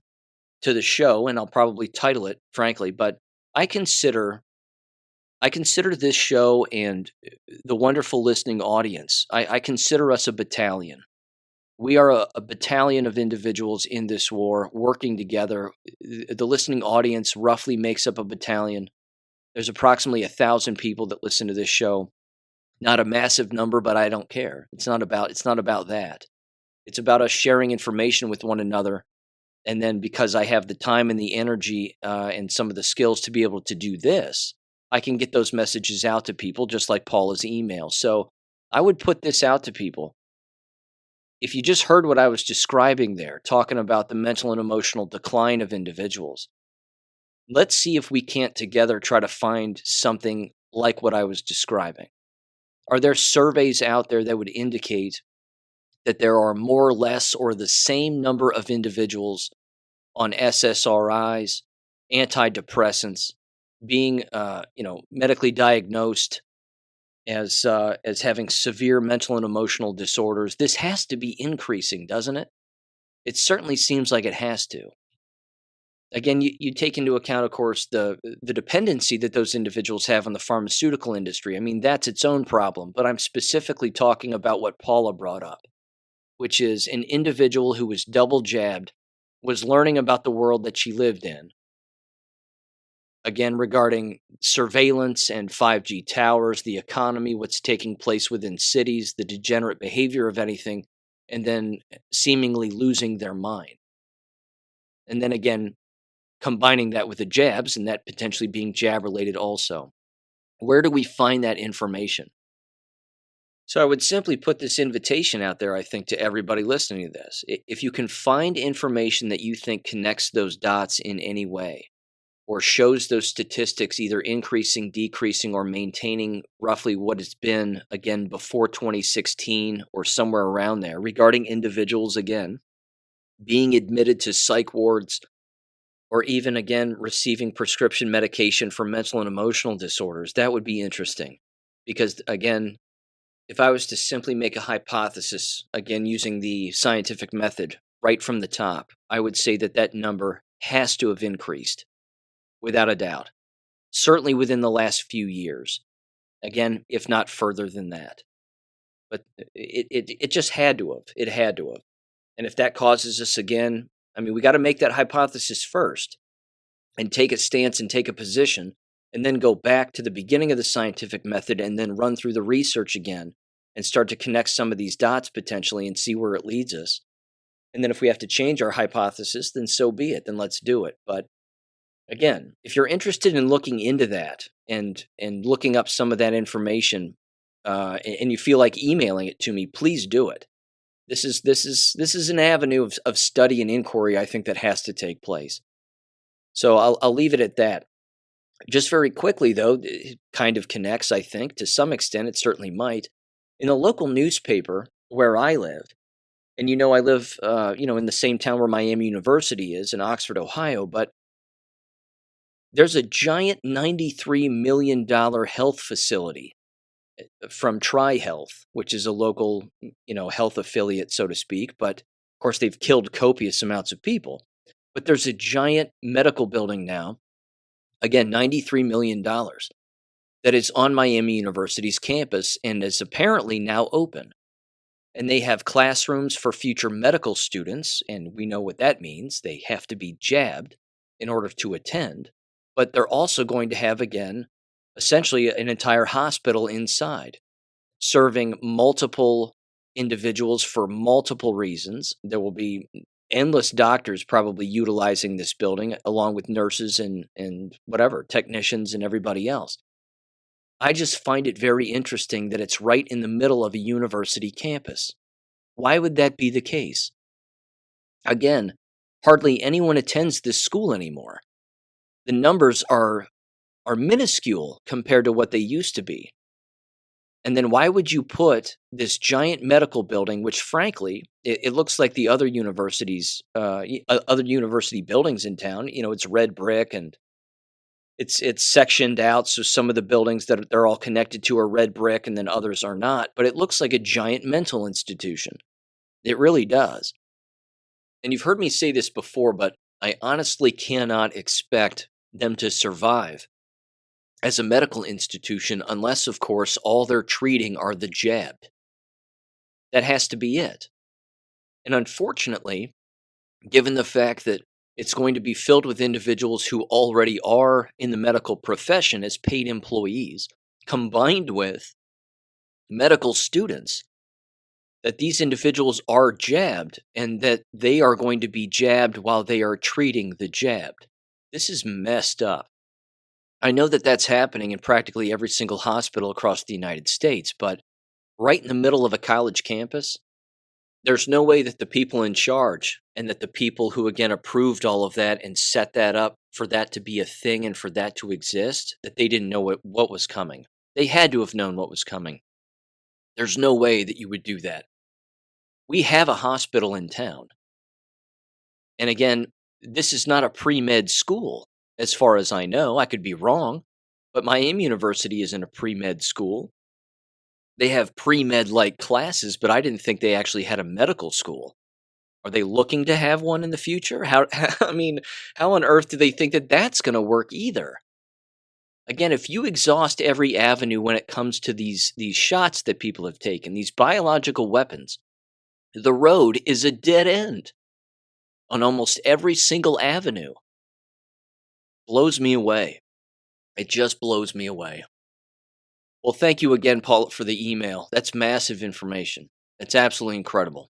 to the show, and I'll probably title it, frankly. But I consider I consider this show and the wonderful listening audience, I consider us a battalion. We are a battalion of individuals in this war working together. The listening audience roughly makes up a battalion. There's approximately 1,000 people that listen to this show. Not a massive number, but I don't care. It's not about that. It's about us sharing information with one another. And then because I have the time and the energy and some of the skills to be able to do this, I can get those messages out to people just like Paula's email. So I would put this out to people. If you just heard what I was describing there, talking about the mental and emotional decline of individuals, let's see if we can't together try to find something like what I was describing. Are there surveys out there that would indicate that there are more or less or the same number of individuals on SSRIs, antidepressants, being medically diagnosed as having severe mental and emotional disorders? This has to be increasing, doesn't it? It certainly seems like it has to. Again, you take into account, of course, the dependency that those individuals have on the pharmaceutical industry. I mean, that's its own problem. But I'm specifically talking about what Paula brought up, which is an individual who was double jabbed, was learning about the world that she lived in. Again, regarding surveillance and 5G towers, the economy, what's taking place within cities, the degenerate behavior of anything, and then seemingly losing their mind. And then again, combining that with the jabs and that potentially being jab related also. Where do we find that information? So I would simply put this invitation out there, I think, to everybody listening to this. If you can find information that you think connects those dots in any way, or shows those statistics either increasing, decreasing, or maintaining roughly what it's been, again, before 2016 or somewhere around there, regarding individuals, again, being admitted to psych wards, or even, again, receiving prescription medication for mental and emotional disorders, that would be interesting. Because, again, if I was to simply make a hypothesis, again, using the scientific method right from the top, I would say that that number has to have increased, without a doubt. Certainly within the last few years. Again, if not further than that. But it just had to have. It had to have. And if that causes us, again, I mean, we got to make that hypothesis first and take a stance and take a position, and then go back to the beginning of the scientific method and then run through the research again and start to connect some of these dots potentially and see where it leads us. And then if we have to change our hypothesis, then so be it. Then let's do it. But again, if you're interested in looking into that and looking up some of that information, and you feel like emailing it to me, please do it. This is an avenue of study and inquiry, I think, that has to take place. So I'll leave it at that. Just very quickly, though, it kind of connects, I think, to some extent. It certainly might. In a local newspaper where I live, and I live, in the same town where Miami University is in Oxford, Ohio, but there's a giant $93 million health facility from TriHealth, which is a local, health affiliate, so to speak. But of course, they've killed copious amounts of people. But there's a giant medical building now Again, $93 million that is on Miami University's campus and is apparently now open. And they have classrooms for future medical students, and we know what that means. They have to be jabbed in order to attend. But they're also going to have, again, essentially an entire hospital inside, serving multiple individuals for multiple reasons. There will be endless doctors probably utilizing this building, along with nurses and whatever, technicians and everybody else. I just find it very interesting that it's right in the middle of a university campus. Why would that be the case? Again, hardly anyone attends this school anymore. The numbers are minuscule compared to what they used to be. And then why would you put this giant medical building, which frankly, it looks like the other universities, other university buildings in town, it's red brick and it's sectioned out, so some of the buildings that they're all connected to are red brick and then others are not, but it looks like a giant mental institution. It really does. And you've heard me say this before, but I honestly cannot expect them to survive as a medical institution unless, of course, all they're treating are the jabbed. That has to be it. And unfortunately, given the fact that it's going to be filled with individuals who already are in the medical profession as paid employees, combined with medical students, that these individuals are jabbed and that they are going to be jabbed while they are treating the jabbed. This is messed up. I know that that's happening in practically every single hospital across the United States, but right in the middle of a college campus, there's no way that the people in charge and that the people who, again, approved all of that and set that up for that to be a thing and for that to exist, that they didn't know what was coming. They had to have known what was coming. There's no way that you would do that. We have a hospital in town. And again, this is not a pre-med school, as far as I know. I could be wrong, but Miami University isn't a pre-med school. They have pre-med-like classes, but I didn't think they actually had a medical school. Are they looking to have one in the future? How on earth do they think that that's going to work either? Again, if you exhaust every avenue when it comes to these shots that people have taken, these biological weapons, the road is a dead end on almost every single avenue. Blows me away. It just blows me away. Well, thank you again, Paula, for the email. That's massive information. That's absolutely incredible.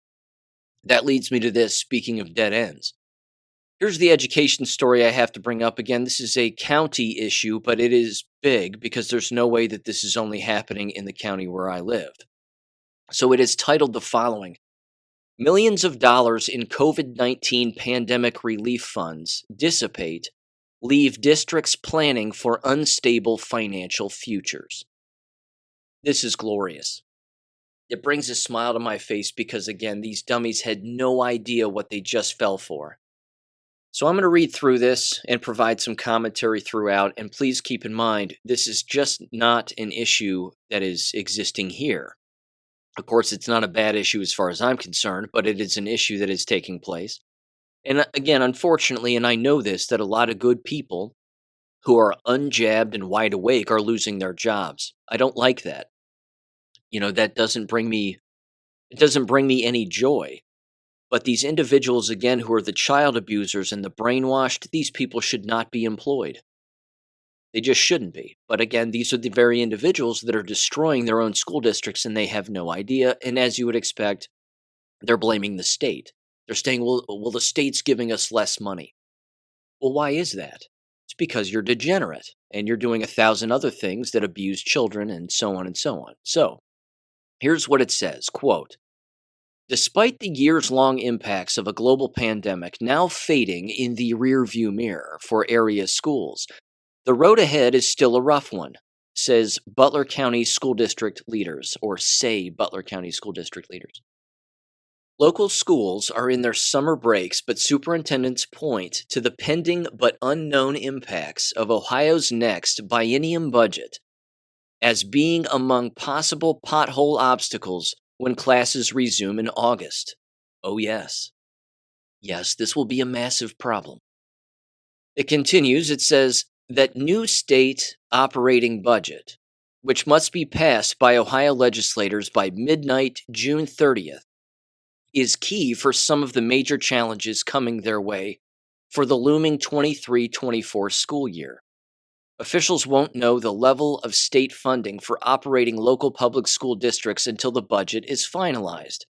That leads me to this, speaking of dead ends. Here's the education story I have to bring up again. This is a county issue, but it is big because there's no way that this is only happening in the county where I live. So it is titled the following: Millions of dollars in COVID-19 pandemic relief funds dissipate, leave districts planning for unstable financial futures. This is glorious. It brings a smile to my face because, again, these dummies had no idea what they just fell for. So I'm going to read through this and provide some commentary throughout, and please keep in mind, this is just not an issue that is existing here. Of course, it's not a bad issue as far as I'm concerned, but it is an issue that is taking place. And again, unfortunately, and I know this, that a lot of good people who are unjabbed and wide awake are losing their jobs. I don't like that. That doesn't bring me any joy. But these individuals, again, who are the child abusers and the brainwashed, these people should not be employed. They just shouldn't be. But again, these are the very individuals that are destroying their own school districts and they have no idea. And as you would expect, they're blaming the state. They're saying, well, the state's giving us less money. Well, why is that? It's because you're degenerate and you're doing 1,000 other things that abuse children and so on and so on. So here's what it says, quote, "Despite the years-long impacts of a global pandemic now fading in the rearview mirror for area schools, the road ahead is still a rough one," says Butler County School District leaders, or say Butler County School District leaders. Local schools are in their summer breaks, but superintendents point to the pending but unknown impacts of Ohio's next biennium budget as being among possible pothole obstacles when classes resume in August. Oh yes. Yes, this will be a massive problem. It continues, it says, that new state operating budget, which must be passed by Ohio legislators by midnight June 30th, is key for some of the major challenges coming their way for the looming 23-24 school year. Officials won't know the level of state funding for operating local public school districts until the budget is finalized.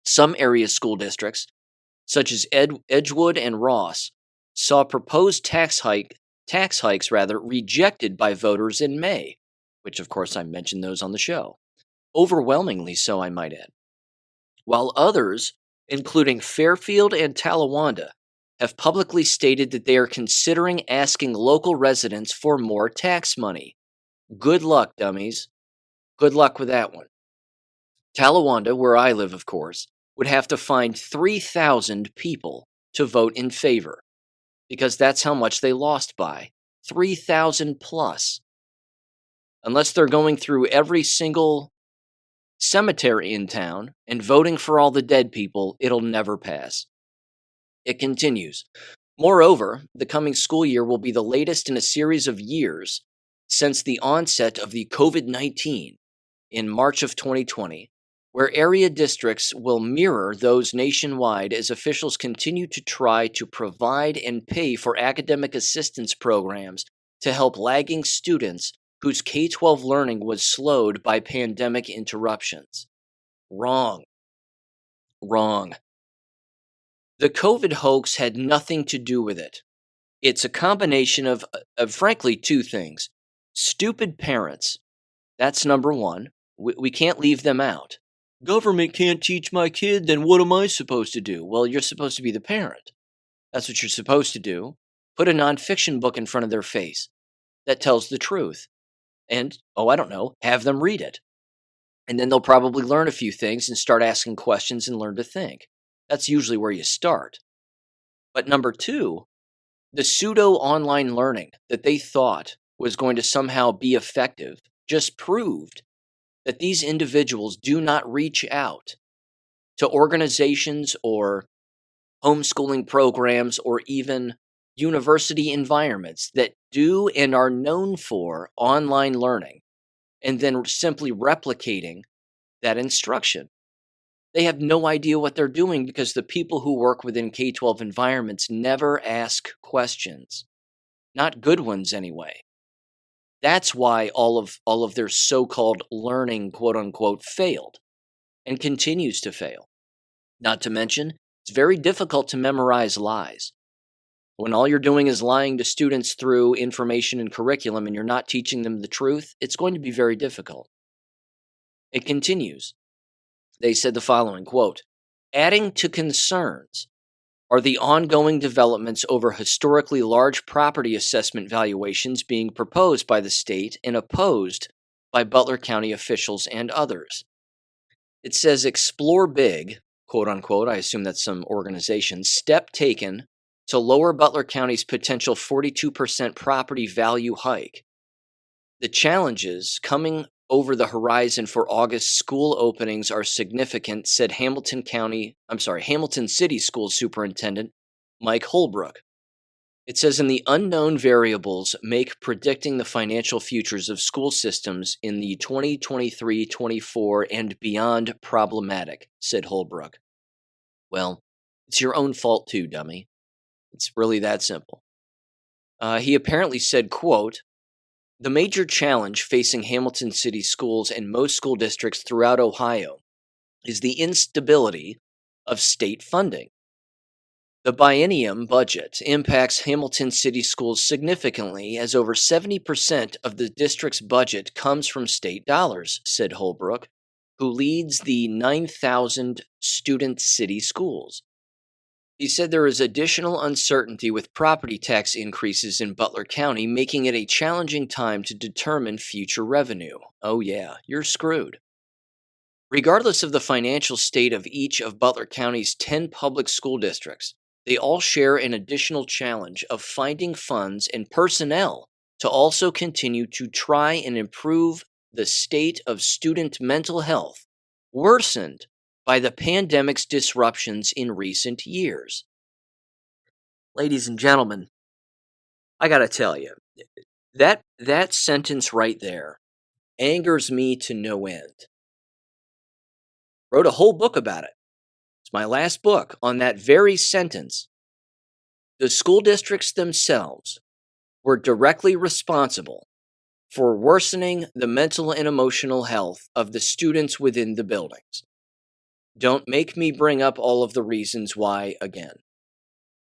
Some area school districts, such as Edgewood and Ross, saw proposed tax hikes rejected by voters in May, which of course I mentioned those on the show. Overwhelmingly so, I might add. While others, including Fairfield and Talawanda, have publicly stated that they are considering asking local residents for more tax money. Good luck, dummies. Good luck with that one. Talawanda, where I live, of course, would have to find 3,000 people to vote in favor, because that's how much they lost by. 3,000 plus. Unless they're going through every single cemetery in town and voting for all the dead people, it'll never pass. It continues. Moreover, the coming school year will be the latest in a series of years since the onset of the COVID-19 in March of 2020, where area districts will mirror those nationwide as officials continue to try to provide and pay for academic assistance programs to help lagging students whose K12 learning was slowed by pandemic interruptions. Wrong. The COVID hoax had nothing to do with it. It's a combination of frankly, two things. Stupid parents. That's number one. We can't leave them out. Government can't teach my kid, then what am I supposed to do? Well, you're supposed to be the parent. That's what you're supposed to do. Put a nonfiction book in front of their face that tells the truth. And, have them read it. And then they'll probably learn a few things and start asking questions and learn to think. That's usually where you start. But number two, the pseudo-online learning that they thought was going to somehow be effective just proved that these individuals do not reach out to organizations or homeschooling programs or even university environments that do and are known for online learning and then simply replicating that instruction. They have no idea what they're doing because the people who work within K-12 environments never ask questions. Not good ones, anyway. That's why all of their so-called learning, quote-unquote, failed and continues to fail. Not to mention, it's very difficult to memorize lies. When all you're doing is lying to students through information and curriculum and you're not teaching them the truth, it's going to be very difficult. It continues. They said the following, quote, adding to concerns are the ongoing developments over historically large property assessment valuations being proposed by the state and opposed by Butler County officials and others. It says explore big, quote unquote, I assume that's some organization, step taken to lower Butler County's potential 42% property value hike. The challenges coming over the horizon for August school openings are significant, said Hamilton City School Superintendent Mike Holbrook. It says in the unknown variables make predicting the financial futures of school systems in the 2023-24 and beyond problematic, said Holbrook. Well, it's your own fault too, dummy. It's really that simple. He apparently said, quote, the major challenge facing Hamilton City schools and most school districts throughout Ohio is the instability of state funding. The biennium budget impacts Hamilton City schools significantly as over 70% of the district's budget comes from state dollars, said Holbrook, who leads the 9,000 student city schools. He said there is additional uncertainty with property tax increases in Butler County, making it a challenging time to determine future revenue. Oh yeah, you're screwed. Regardless of the financial state of each of Butler County's 10 public school districts, they all share an additional challenge of finding funds and personnel to also continue to try and improve the state of student mental health, worsened by the pandemic's disruptions in recent years. Ladies and gentlemen, I gotta tell you, That sentence right there angers me to no end. Wrote a whole book about it. It's my last book on that very sentence. The school districts themselves were directly responsible for worsening the mental and emotional health of the students within the buildings. Don't make me bring up all of the reasons why again.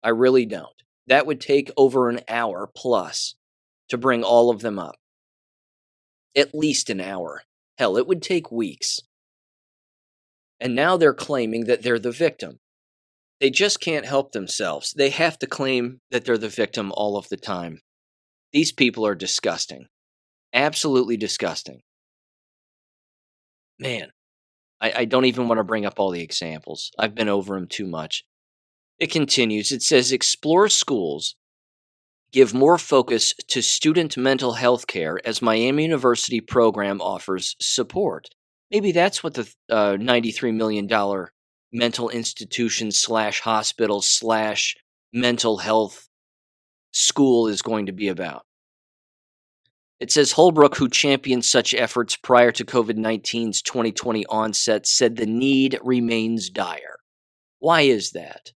I really don't. That would take over an hour plus to bring all of them up. At least an hour. Hell, it would take weeks. And now they're claiming that they're the victim. They just can't help themselves. They have to claim that they're the victim all of the time. These people are disgusting. Absolutely disgusting. Man, I don't even want to bring up all the examples. I've been over them too much. It continues. It says, explore schools, give more focus to student mental health care as Miami University program offers support. Maybe that's what the $93 million mental institution / hospital / mental health school is going to be about. It says Holbrook, who championed such efforts prior to COVID-19's 2020 onset, said the need remains dire. Why is that?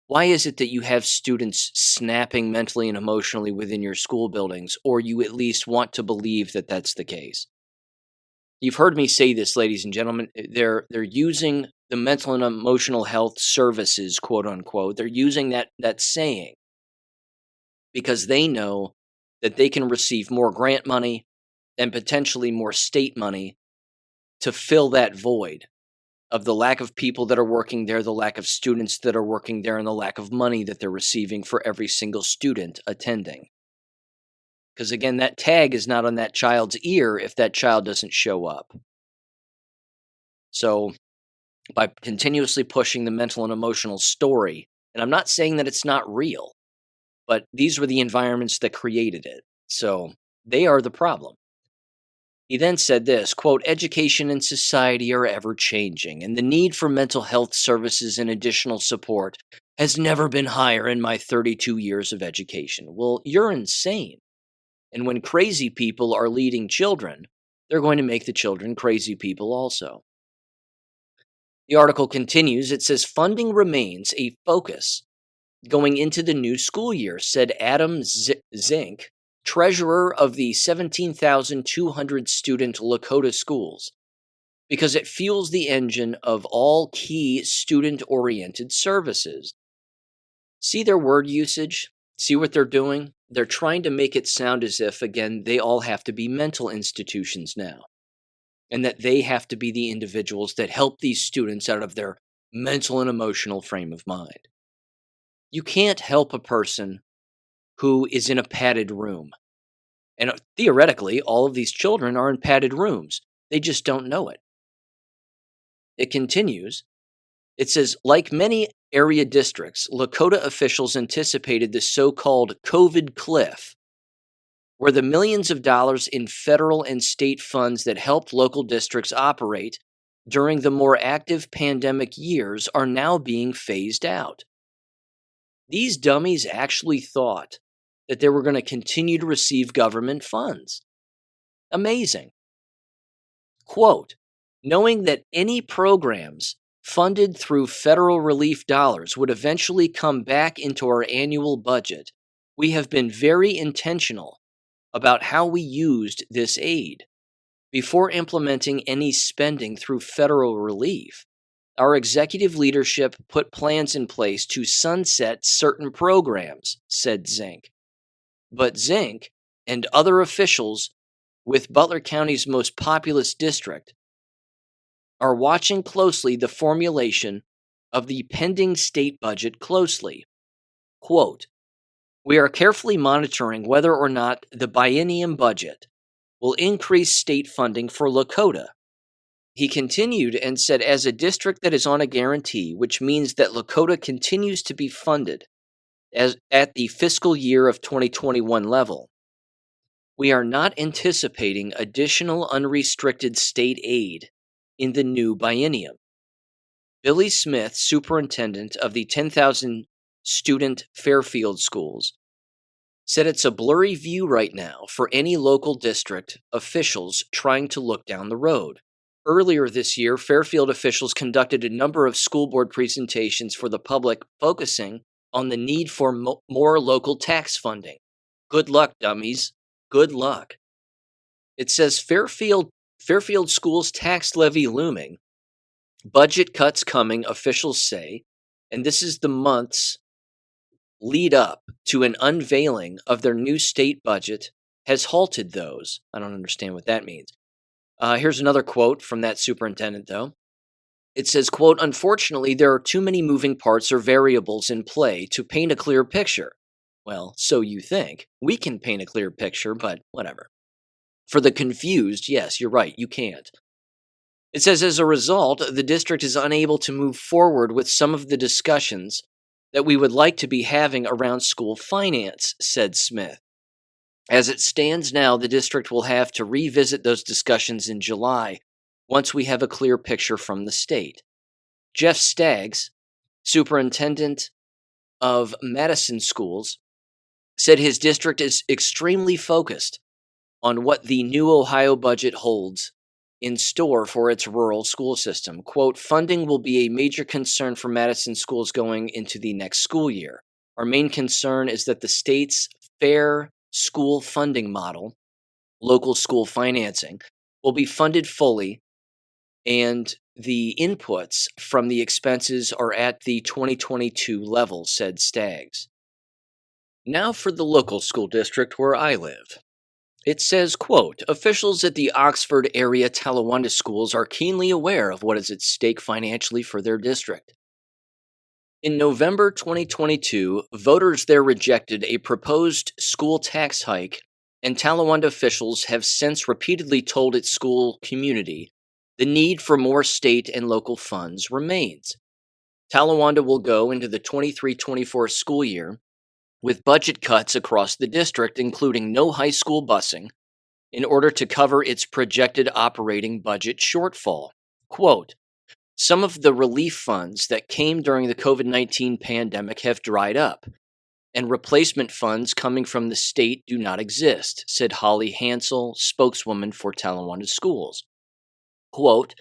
Why is it that you have students snapping mentally and emotionally within your school buildings, or you at least want to believe that that's the case? You've heard me say this, ladies and gentlemen. They're using the mental and emotional health services, quote unquote. They're using that saying because they know that they can receive more grant money and potentially more state money to fill that void of the lack of people that are working there, the lack of students that are working there, and the lack of money that they're receiving for every single student attending. Because again, that tag is not on that child's ear if that child doesn't show up. So by continuously pushing the mental and emotional story, and I'm not saying that it's not real, but these were the environments that created it. So they are the problem. He then said this, quote, education and society are ever changing, and the need for mental health services and additional support has never been higher in my 32 years of education. Well, you're insane. And when crazy people are leading children, they're going to make the children crazy people also. The article continues. It says funding remains a focus going into the new school year, said Adam Zink, treasurer of the 17,200 student Lakota schools, because it fuels the engine of all key student-oriented services. See their word usage? See what they're doing? They're trying to make it sound as if, again, they all have to be mental institutions now, and that they have to be the individuals that help these students out of their mental and emotional frame of mind. You can't help a person who is in a padded room. And theoretically, all of these children are in padded rooms. They just don't know it. It continues. It says, like many area districts, Lakota officials anticipated the so-called COVID cliff, where the millions of dollars in federal and state funds that helped local districts operate during the more active pandemic years are now being phased out. These dummies actually thought that they were going to continue to receive government funds. Amazing. Quote, knowing that any programs funded through federal relief dollars would eventually come back into our annual budget, we have been very intentional about how we used this aid. Before implementing any spending through federal relief, our executive leadership put plans in place to sunset certain programs, said Zink. But Zink and other officials with Butler County's most populous district are watching closely the formulation of the pending state budget closely. Quote, we are carefully monitoring whether or not the biennium budget will increase state funding for Lakota. He continued and said, as a district that is on a guarantee, which means that Lakota continues to be funded as at the fiscal year of 2021 level, we are not anticipating additional unrestricted state aid in the new biennium. Billy Smith, superintendent of the 10,000 student Fairfield schools, said it's a blurry view right now for any local district officials trying to look down the road. Earlier this year, Fairfield officials conducted a number of school board presentations for the public focusing on the need for more local tax funding. Good luck, dummies. Good luck. It says Fairfield schools tax levy looming, budget cuts coming, officials say, and this is the month's lead up to an unveiling of their new state budget has halted those. I don't understand what that means. Here's another quote from that superintendent, though. It says, quote, "Unfortunately, there are too many moving parts or variables in play to paint a clear picture." Well, so you think. We can paint a clear picture, but whatever. For the confused, yes, you're right, you can't. It says, as a result, the district is unable to move forward with some of the discussions that we would like to be having around school finance, said Smith. As it stands now, the district will have to revisit those discussions in July once we have a clear picture from the state. Jeff Staggs, superintendent of Madison Schools, said his district is extremely focused on what the new Ohio budget holds in store for its rural school system. Quote, "Funding will be a major concern for Madison schools going into the next school year. Our main concern is that the state's fair school funding model, local school financing, will be funded fully, and the inputs from the expenses are at the 2022 level," said Staggs. Now for the local school district where I live. It says, quote, "Officials at the Oxford area Talawanda schools are keenly aware of what is at stake financially for their district. In November 2022, voters there rejected a proposed school tax hike, and Talawanda officials have since repeatedly told its school community the need for more state and local funds remains. Talawanda will go into the 23-24 school year with budget cuts across the district, including no high school busing, in order to cover its projected operating budget shortfall. Quote, "Some of the relief funds that came during the COVID-19 pandemic have dried up, and replacement funds coming from the state do not exist," said Holly Hansel, spokeswoman for Talawanda Schools. Quote,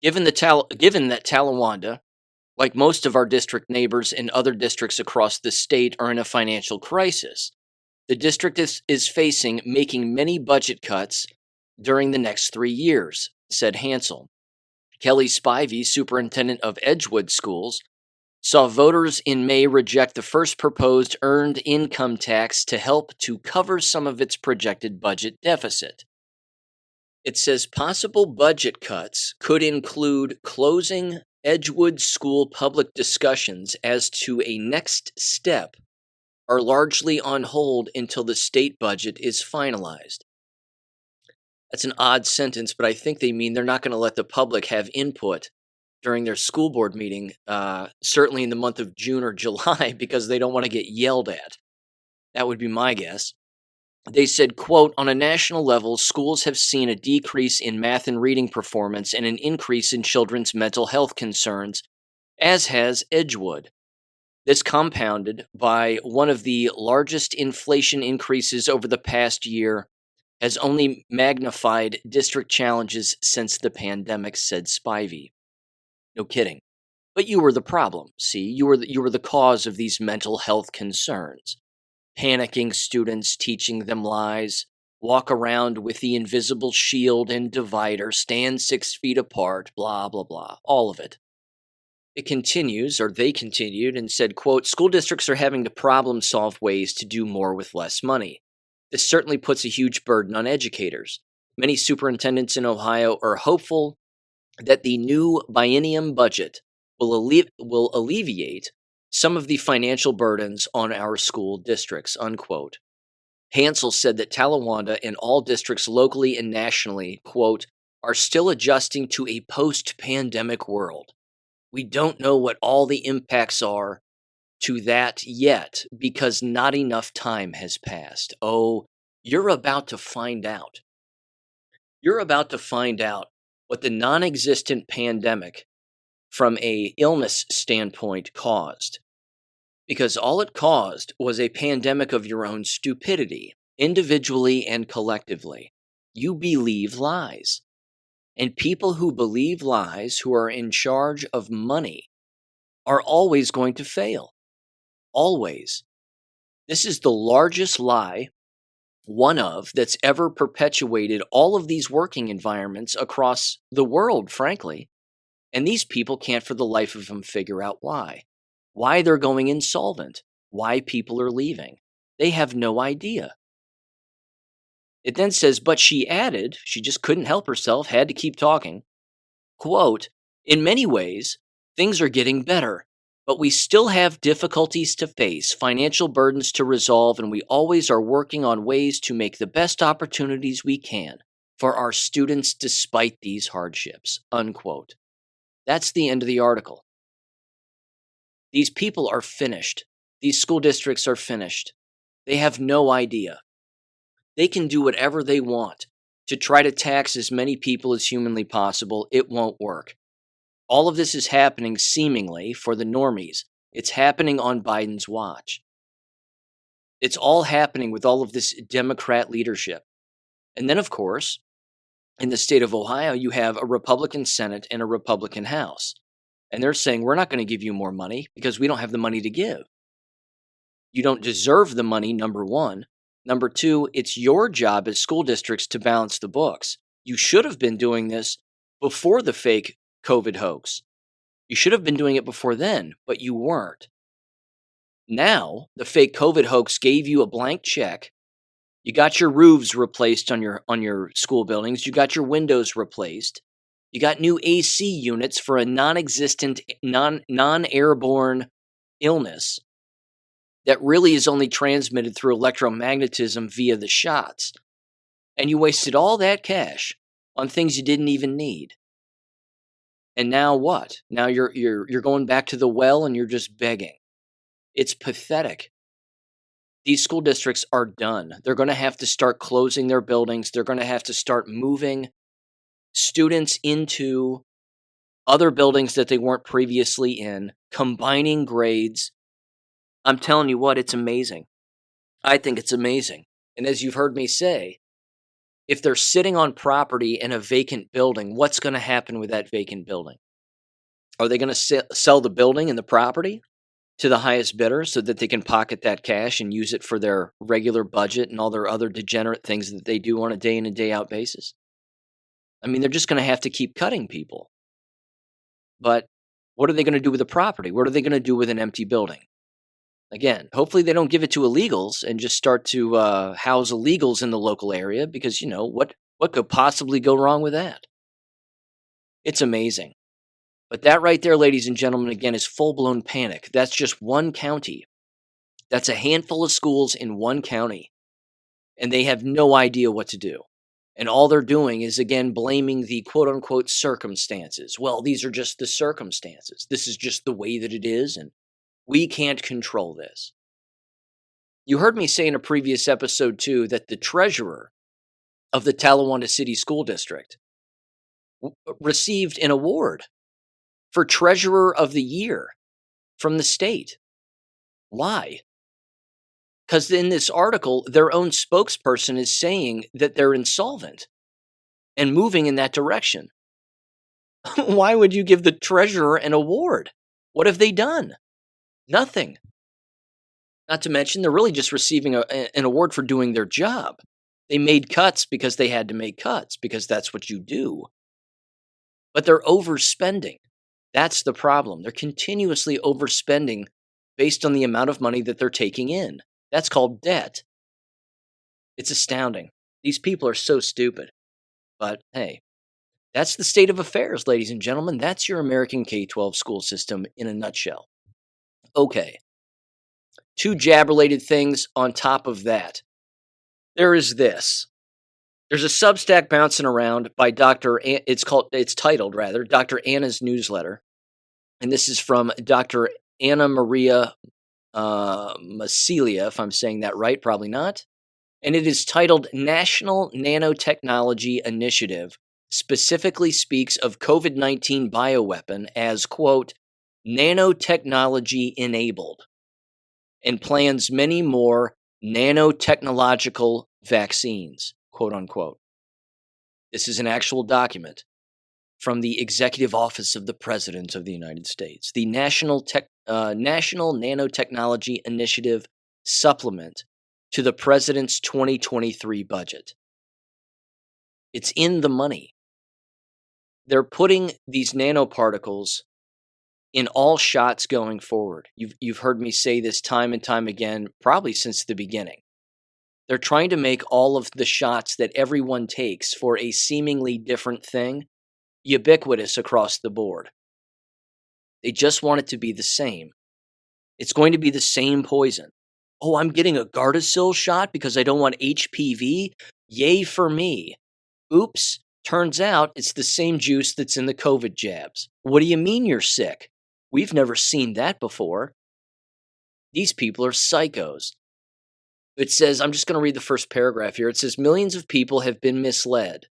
given that Talawanda, like most of our district neighbors and other districts across the state, are in a financial crisis, the district is facing making many budget cuts during the next 3 years, said Hansel. Kelly Spivey, superintendent of Edgewood Schools, saw voters in May reject the first proposed earned income tax to help to cover some of its projected budget deficit. It says possible budget cuts could include closing Edgewood School public discussions as to a next step are largely on hold until the state budget is finalized. That's an odd sentence, but I think they mean they're not going to let the public have input during their school board meeting, certainly in the month of June or July, because they don't want to get yelled at. That would be my guess. They said, quote, "On a national level, schools have seen a decrease in math and reading performance and an increase in children's mental health concerns, as has Edgewood. This compounded by one of the largest inflation increases over the past year has only magnified district challenges since the pandemic," said Spivey. No kidding. But you were the problem, see? You were the cause of these mental health concerns. Panicking students, teaching them lies, walk around with the invisible shield and divider, stand 6 feet apart, blah, blah, blah, all of it. It continues, or they continued, and said, quote, "School districts are having to problem solve ways to do more with less money. This certainly puts a huge burden on educators. Many superintendents in Ohio are hopeful that the new biennium budget will alleviate some of the financial burdens on our school districts," unquote. Hansel said that Talawanda and all districts locally and nationally, quote, "are still adjusting to a post-pandemic world. We don't know what all the impacts are to that yet because not enough time has passed." Oh, you're about to find out. You're about to find out what the non-existent pandemic from a illness standpoint caused. Because all it caused was a pandemic of your own stupidity, individually and collectively. You believe lies. And people who believe lies, who are in charge of money, are always going to fail. Always. This is the largest lie, one of, that's ever perpetuated all of these working environments across the world, frankly. And these people can't for the life of them figure out why. Why they're going insolvent. Why people are leaving. They have no idea. It then says, but she added, she just couldn't help herself, had to keep talking. Quote, in many ways, things are getting better, but we still have difficulties to face, financial burdens to resolve, and we always are working on ways to make the best opportunities we can for our students despite these hardships, unquote. That's the end of the article. These people are finished. These school districts are finished. They have no idea. They can do whatever they want to try to tax as many people as humanly possible. It won't work. All of this is happening seemingly for the normies. It's happening on Biden's watch. It's all happening with all of this Democrat leadership. And then, of course, in the state of Ohio, you have a Republican Senate and a Republican House. And they're saying, we're not going to give you more money because we don't have the money to give. You don't deserve the money, number one. Number two, it's your job as school districts to balance the books. You should have been doing this before the fake COVID hoax. You should have been doing it before then, but you weren't. Now, the fake COVID hoax gave you a blank check. You got your roofs replaced on your school buildings. You got your windows replaced. You got new AC units for a non-existent, non-airborne illness that really is only transmitted through electromagnetism via the shots. And you wasted all that cash on things you didn't even need. And now what? Now you're going back to the well and you're just begging. It's pathetic. These school districts are done. They're going to have to start closing their buildings. They're going to have to start moving students into other buildings that they weren't previously in, combining grades. I'm telling you what, it's amazing. I think it's amazing. And as you've heard me say, if they're sitting on property in a vacant building, what's going to happen with that vacant building? Are they going to sell the building and the property to the highest bidder so that they can pocket that cash and use it for their regular budget and all their other degenerate things that they do on a day in and day out basis? I mean, they're just going to have to keep cutting people. But what are they going to do with the property? What are they going to do with an empty building? Again, hopefully they don't give it to illegals and just start to house illegals in the local area because, what could possibly go wrong with that? It's amazing. But that right there, ladies and gentlemen, again, is full-blown panic. That's just one county. That's a handful of schools in one county. And they have no idea what to do. And all they're doing is, again, blaming the quote-unquote circumstances. Well, these are just the circumstances. This is just the way that it is, and we can't control this. You heard me say in a previous episode, too, that the treasurer of the Talawanda City School District received an award for Treasurer of the Year from the state. Why? Because in this article, their own spokesperson is saying that they're insolvent and moving in that direction. Why would you give the treasurer an award? What have they done? Nothing. Not to mention, they're really just receiving an award for doing their job. They made cuts because they had to make cuts, because that's what you do. But they're overspending. That's the problem. They're continuously overspending based on the amount of money that they're taking in. That's called debt. It's astounding. These people are so stupid. But hey, that's the state of affairs, ladies and gentlemen. That's your American K12 school system in a nutshell. Okay. 2 jab-related things on top of that. There is this. There's a Substack bouncing around by it's titled Dr. Anna's Newsletter. And this is from Dr. Anna Maria Massilia, if I'm saying that right, probably not. And it is titled National Nanotechnology Initiative, specifically speaks of COVID-19 bioweapon as, quote, nanotechnology enabled. and plans many more nanotechnological vaccines, quote unquote. This is an actual document from the Executive Office of the President of the United States, the National Nanotechnology Initiative supplement to the President's 2023 budget. It's in the money. They're putting these nanoparticles in all shots going forward. You've heard me say this time and time again, probably since the beginning. They're trying to make all of the shots that everyone takes for a seemingly different thing ubiquitous across the board. They just want it to be the same. It's going to be the same poison. Oh, I'm getting a Gardasil shot because I don't want HPV? Yay for me. Oops, turns out it's the same juice that's in the COVID jabs. What do you mean you're sick? We've never seen that before. These people are psychos. It says, I'm just going to read the first paragraph here. It says, millions of people have been misled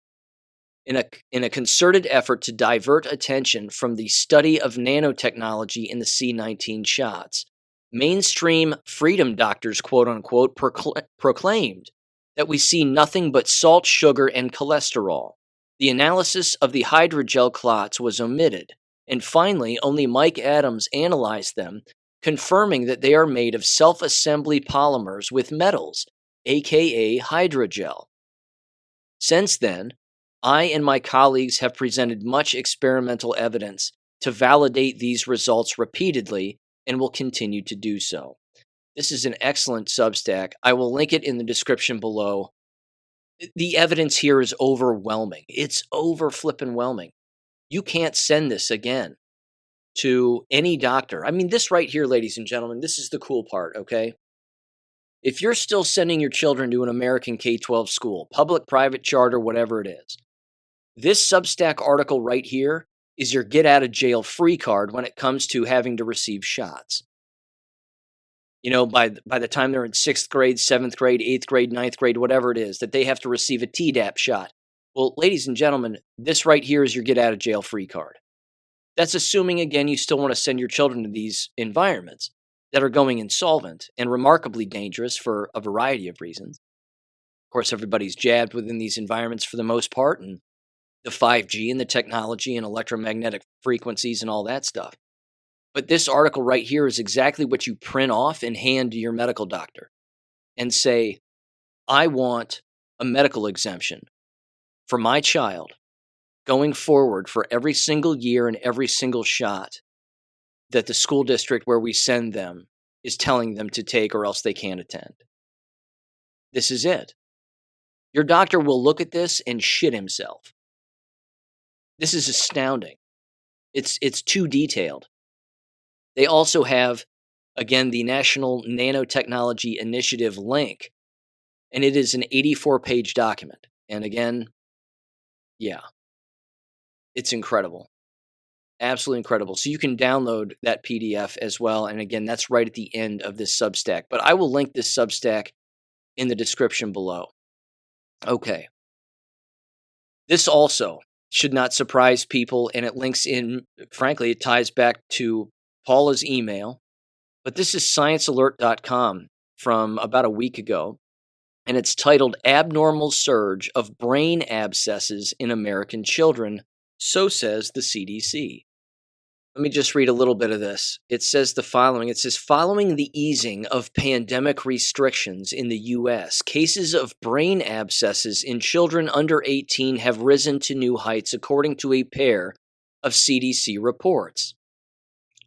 in a concerted effort to divert attention from the study of nanotechnology in the C-19 shots. Mainstream freedom doctors, quote unquote, proclaimed that we see nothing but salt, sugar, and cholesterol. The analysis of the hydrogel clots was omitted, and finally, only Mike Adams analyzed them, confirming that they are made of self-assembly polymers with metals, aka hydrogel. Since then, I and my colleagues have presented much experimental evidence to validate these results repeatedly and will continue to do so. This is an excellent Substack. I will link it in the description below. The evidence here is overwhelming. It's over-flippin'-whelming. You can't send this again to any doctor. I mean, this right here, ladies and gentlemen, this is the cool part, okay? If you're still sending your children to an American K12 school, public, private, charter, whatever it is, this Substack article right here is your get-out-of-jail-free card when it comes to having to receive shots. You know, by the time they're in 6th grade, 7th grade, 8th grade, 9th grade, whatever it is, that they have to receive a Tdap shot. Well, ladies and gentlemen, this right here is your get-out-of-jail-free card. That's assuming, again, you still want to send your children to these environments that are going insolvent and remarkably dangerous for a variety of reasons. Of course, everybody's jabbed within these environments for the most part, and the 5G and the technology and electromagnetic frequencies and all that stuff. But this article right here is exactly what you print off and hand to your medical doctor and say, I want a medical exemption for my child going forward for every single year and every single shot that the school district where we send them is telling them to take or else they can't attend. This is it. Your doctor will look at this and shit himself. This is astounding. It's too detailed. They also have, again, the National Nanotechnology Initiative link, and it is an 84-page document. And again, yeah, it's incredible. Absolutely incredible. So you can download that PDF as well. And again, that's right at the end of this Substack. But I will link this Substack in the description below. Okay. This also should not surprise people, and it links in, frankly, it ties back to Paula's email. But this is sciencealert.com from about a week ago, and it's titled Abnormal Surge of Brain Abscesses in American Children, so says the CDC. Let me just read a little bit of this. It says the following. It says, following the easing of pandemic restrictions in the U.S., cases of brain abscesses in children under 18 have risen to new heights, according to a pair of CDC reports.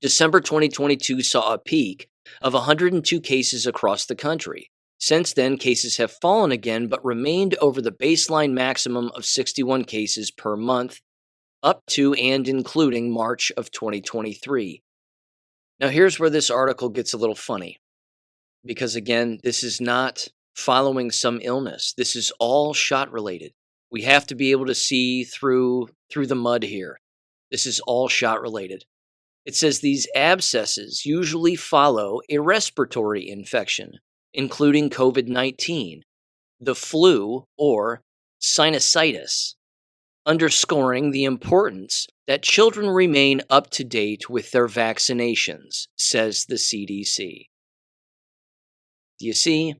December 2022 saw a peak of 102 cases across the country. Since then, cases have fallen again, but remained over the baseline maximum of 61 cases per month, up to and including March of 2023. Now, here's where this article gets a little funny, because again, this is not following some illness. This is all shot related. We have to be able to see through the mud here. This is all shot related. It says these abscesses usually follow a respiratory infection, including COVID-19, the flu, or sinusitis, underscoring the importance that children remain up to date with their vaccinations, says the CDC. Do you see?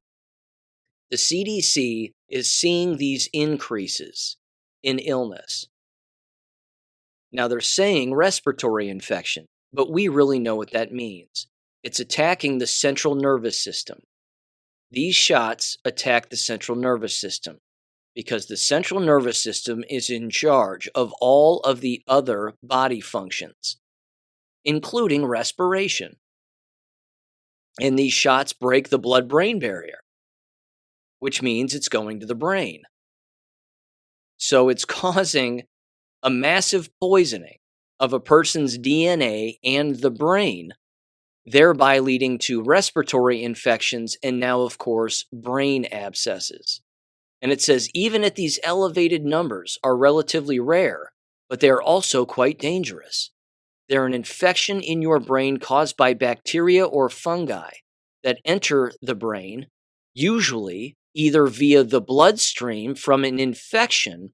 The CDC is seeing these increases in illness. Now, they're saying respiratory infection, but we really know what that means. It's attacking the central nervous system. These shots attack the central nervous system because the central nervous system is in charge of all of the other body functions, including respiration. And these shots break the blood-brain barrier, which means it's going to the brain. So it's causing a massive poisoning of a person's DNA and the brain, thereby leading to respiratory infections and now, of course, brain abscesses. And it says even at these elevated numbers are relatively rare, but they are also quite dangerous. They're an infection in your brain caused by bacteria or fungi that enter the brain, usually either via the bloodstream from an infection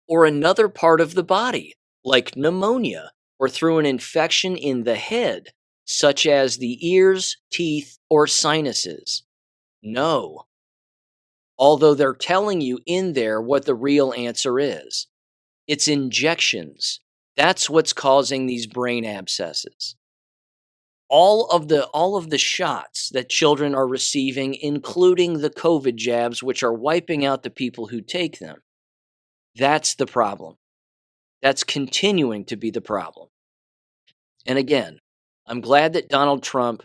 or another part of the body, like pneumonia, or through an infection in the head, such as the ears, teeth, or sinuses. No. Although they're telling you in there what the real answer is. It's injections. That's what's causing these brain abscesses. All of the shots that children are receiving, including the COVID jabs, which are wiping out the people who take them, that's the problem. That's continuing to be the problem. And again, I'm glad that Donald Trump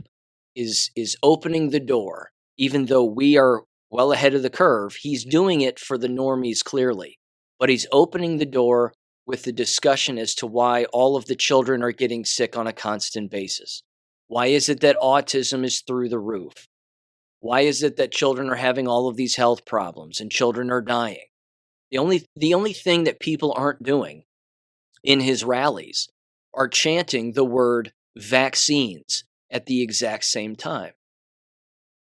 is opening the door, even though we are well ahead of the curve. He's doing it for the normies clearly, but he's opening the door with the discussion as to why all of the children are getting sick on a constant basis. Why is it that autism is through the roof? Why is it that children are having all of these health problems and children are dying? The only thing that people aren't doing in his rallies are chanting the word vaccines at the exact same time.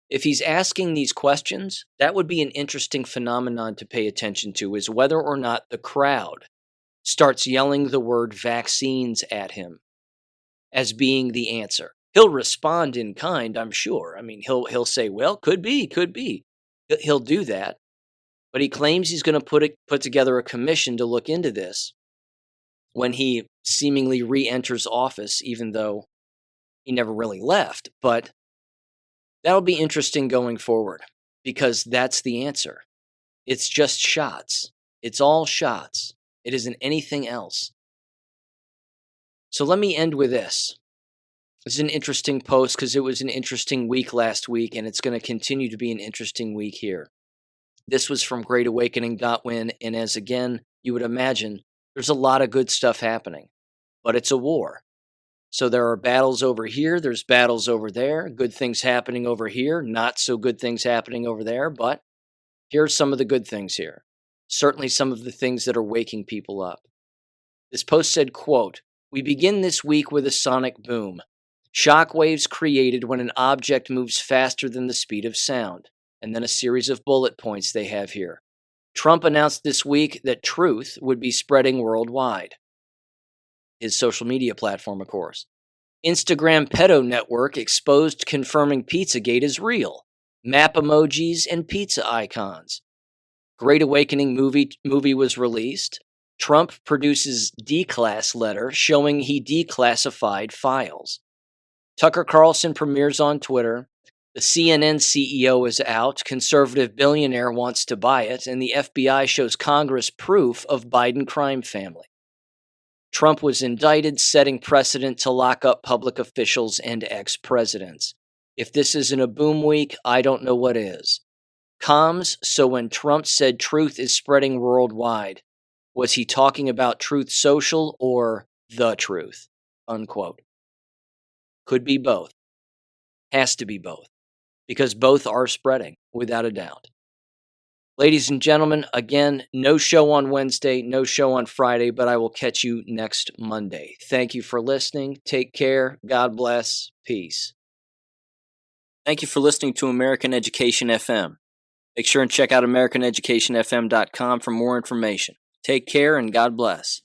If he's asking these questions, that would be an interesting phenomenon to pay attention to, is whether or not the crowd starts yelling the word vaccines at him as being the answer. He'll respond in kind, I'm sure. I mean, he'll say, well, could be. He'll do that. But he claims he's going to put together a commission to look into this when he seemingly re-enters office, even though he never really left. But that'll be interesting going forward, because that's the answer. It's just shots. It's all shots. It isn't anything else. So let me end with this. This is an interesting post because it was an interesting week last week, and it's going to continue to be an interesting week here. This was from greatawakening.win, and as again, you would imagine, there's a lot of good stuff happening, but it's a war. So there are battles over here, there's battles over there, good things happening over here, not so good things happening over there, but here's some of the good things here. Certainly some of the things that are waking people up. This post said, quote, "We begin this week with a sonic boom. Shockwaves created when an object moves faster than the speed of sound." And then a series of bullet points they have here. Trump announced this week that truth would be spreading worldwide. His social media platform, of course. Instagram pedo network exposed confirming Pizzagate is real. Map emojis and pizza icons. Great Awakening movie was released. Trump produces declass letter showing he declassified files. Tucker Carlson premieres on Twitter. The CNN CEO is out. Conservative billionaire wants to buy it. And the FBI shows Congress proof of Biden crime family. Trump was indicted, setting precedent to lock up public officials and ex-presidents. If this isn't a boom week, I don't know what is. Comms, so when Trump said truth is spreading worldwide, was he talking about Truth Social or the truth? Unquote. Could be both. Has to be both. Because both are spreading, without a doubt. Ladies and gentlemen, again, no show on Wednesday, no show on Friday, but I will catch you next Monday. Thank you for listening. Take care. God bless. Peace. Thank you for listening to American Education FM. Make sure and check out AmericanEducationFM.com for more information. Take care and God bless.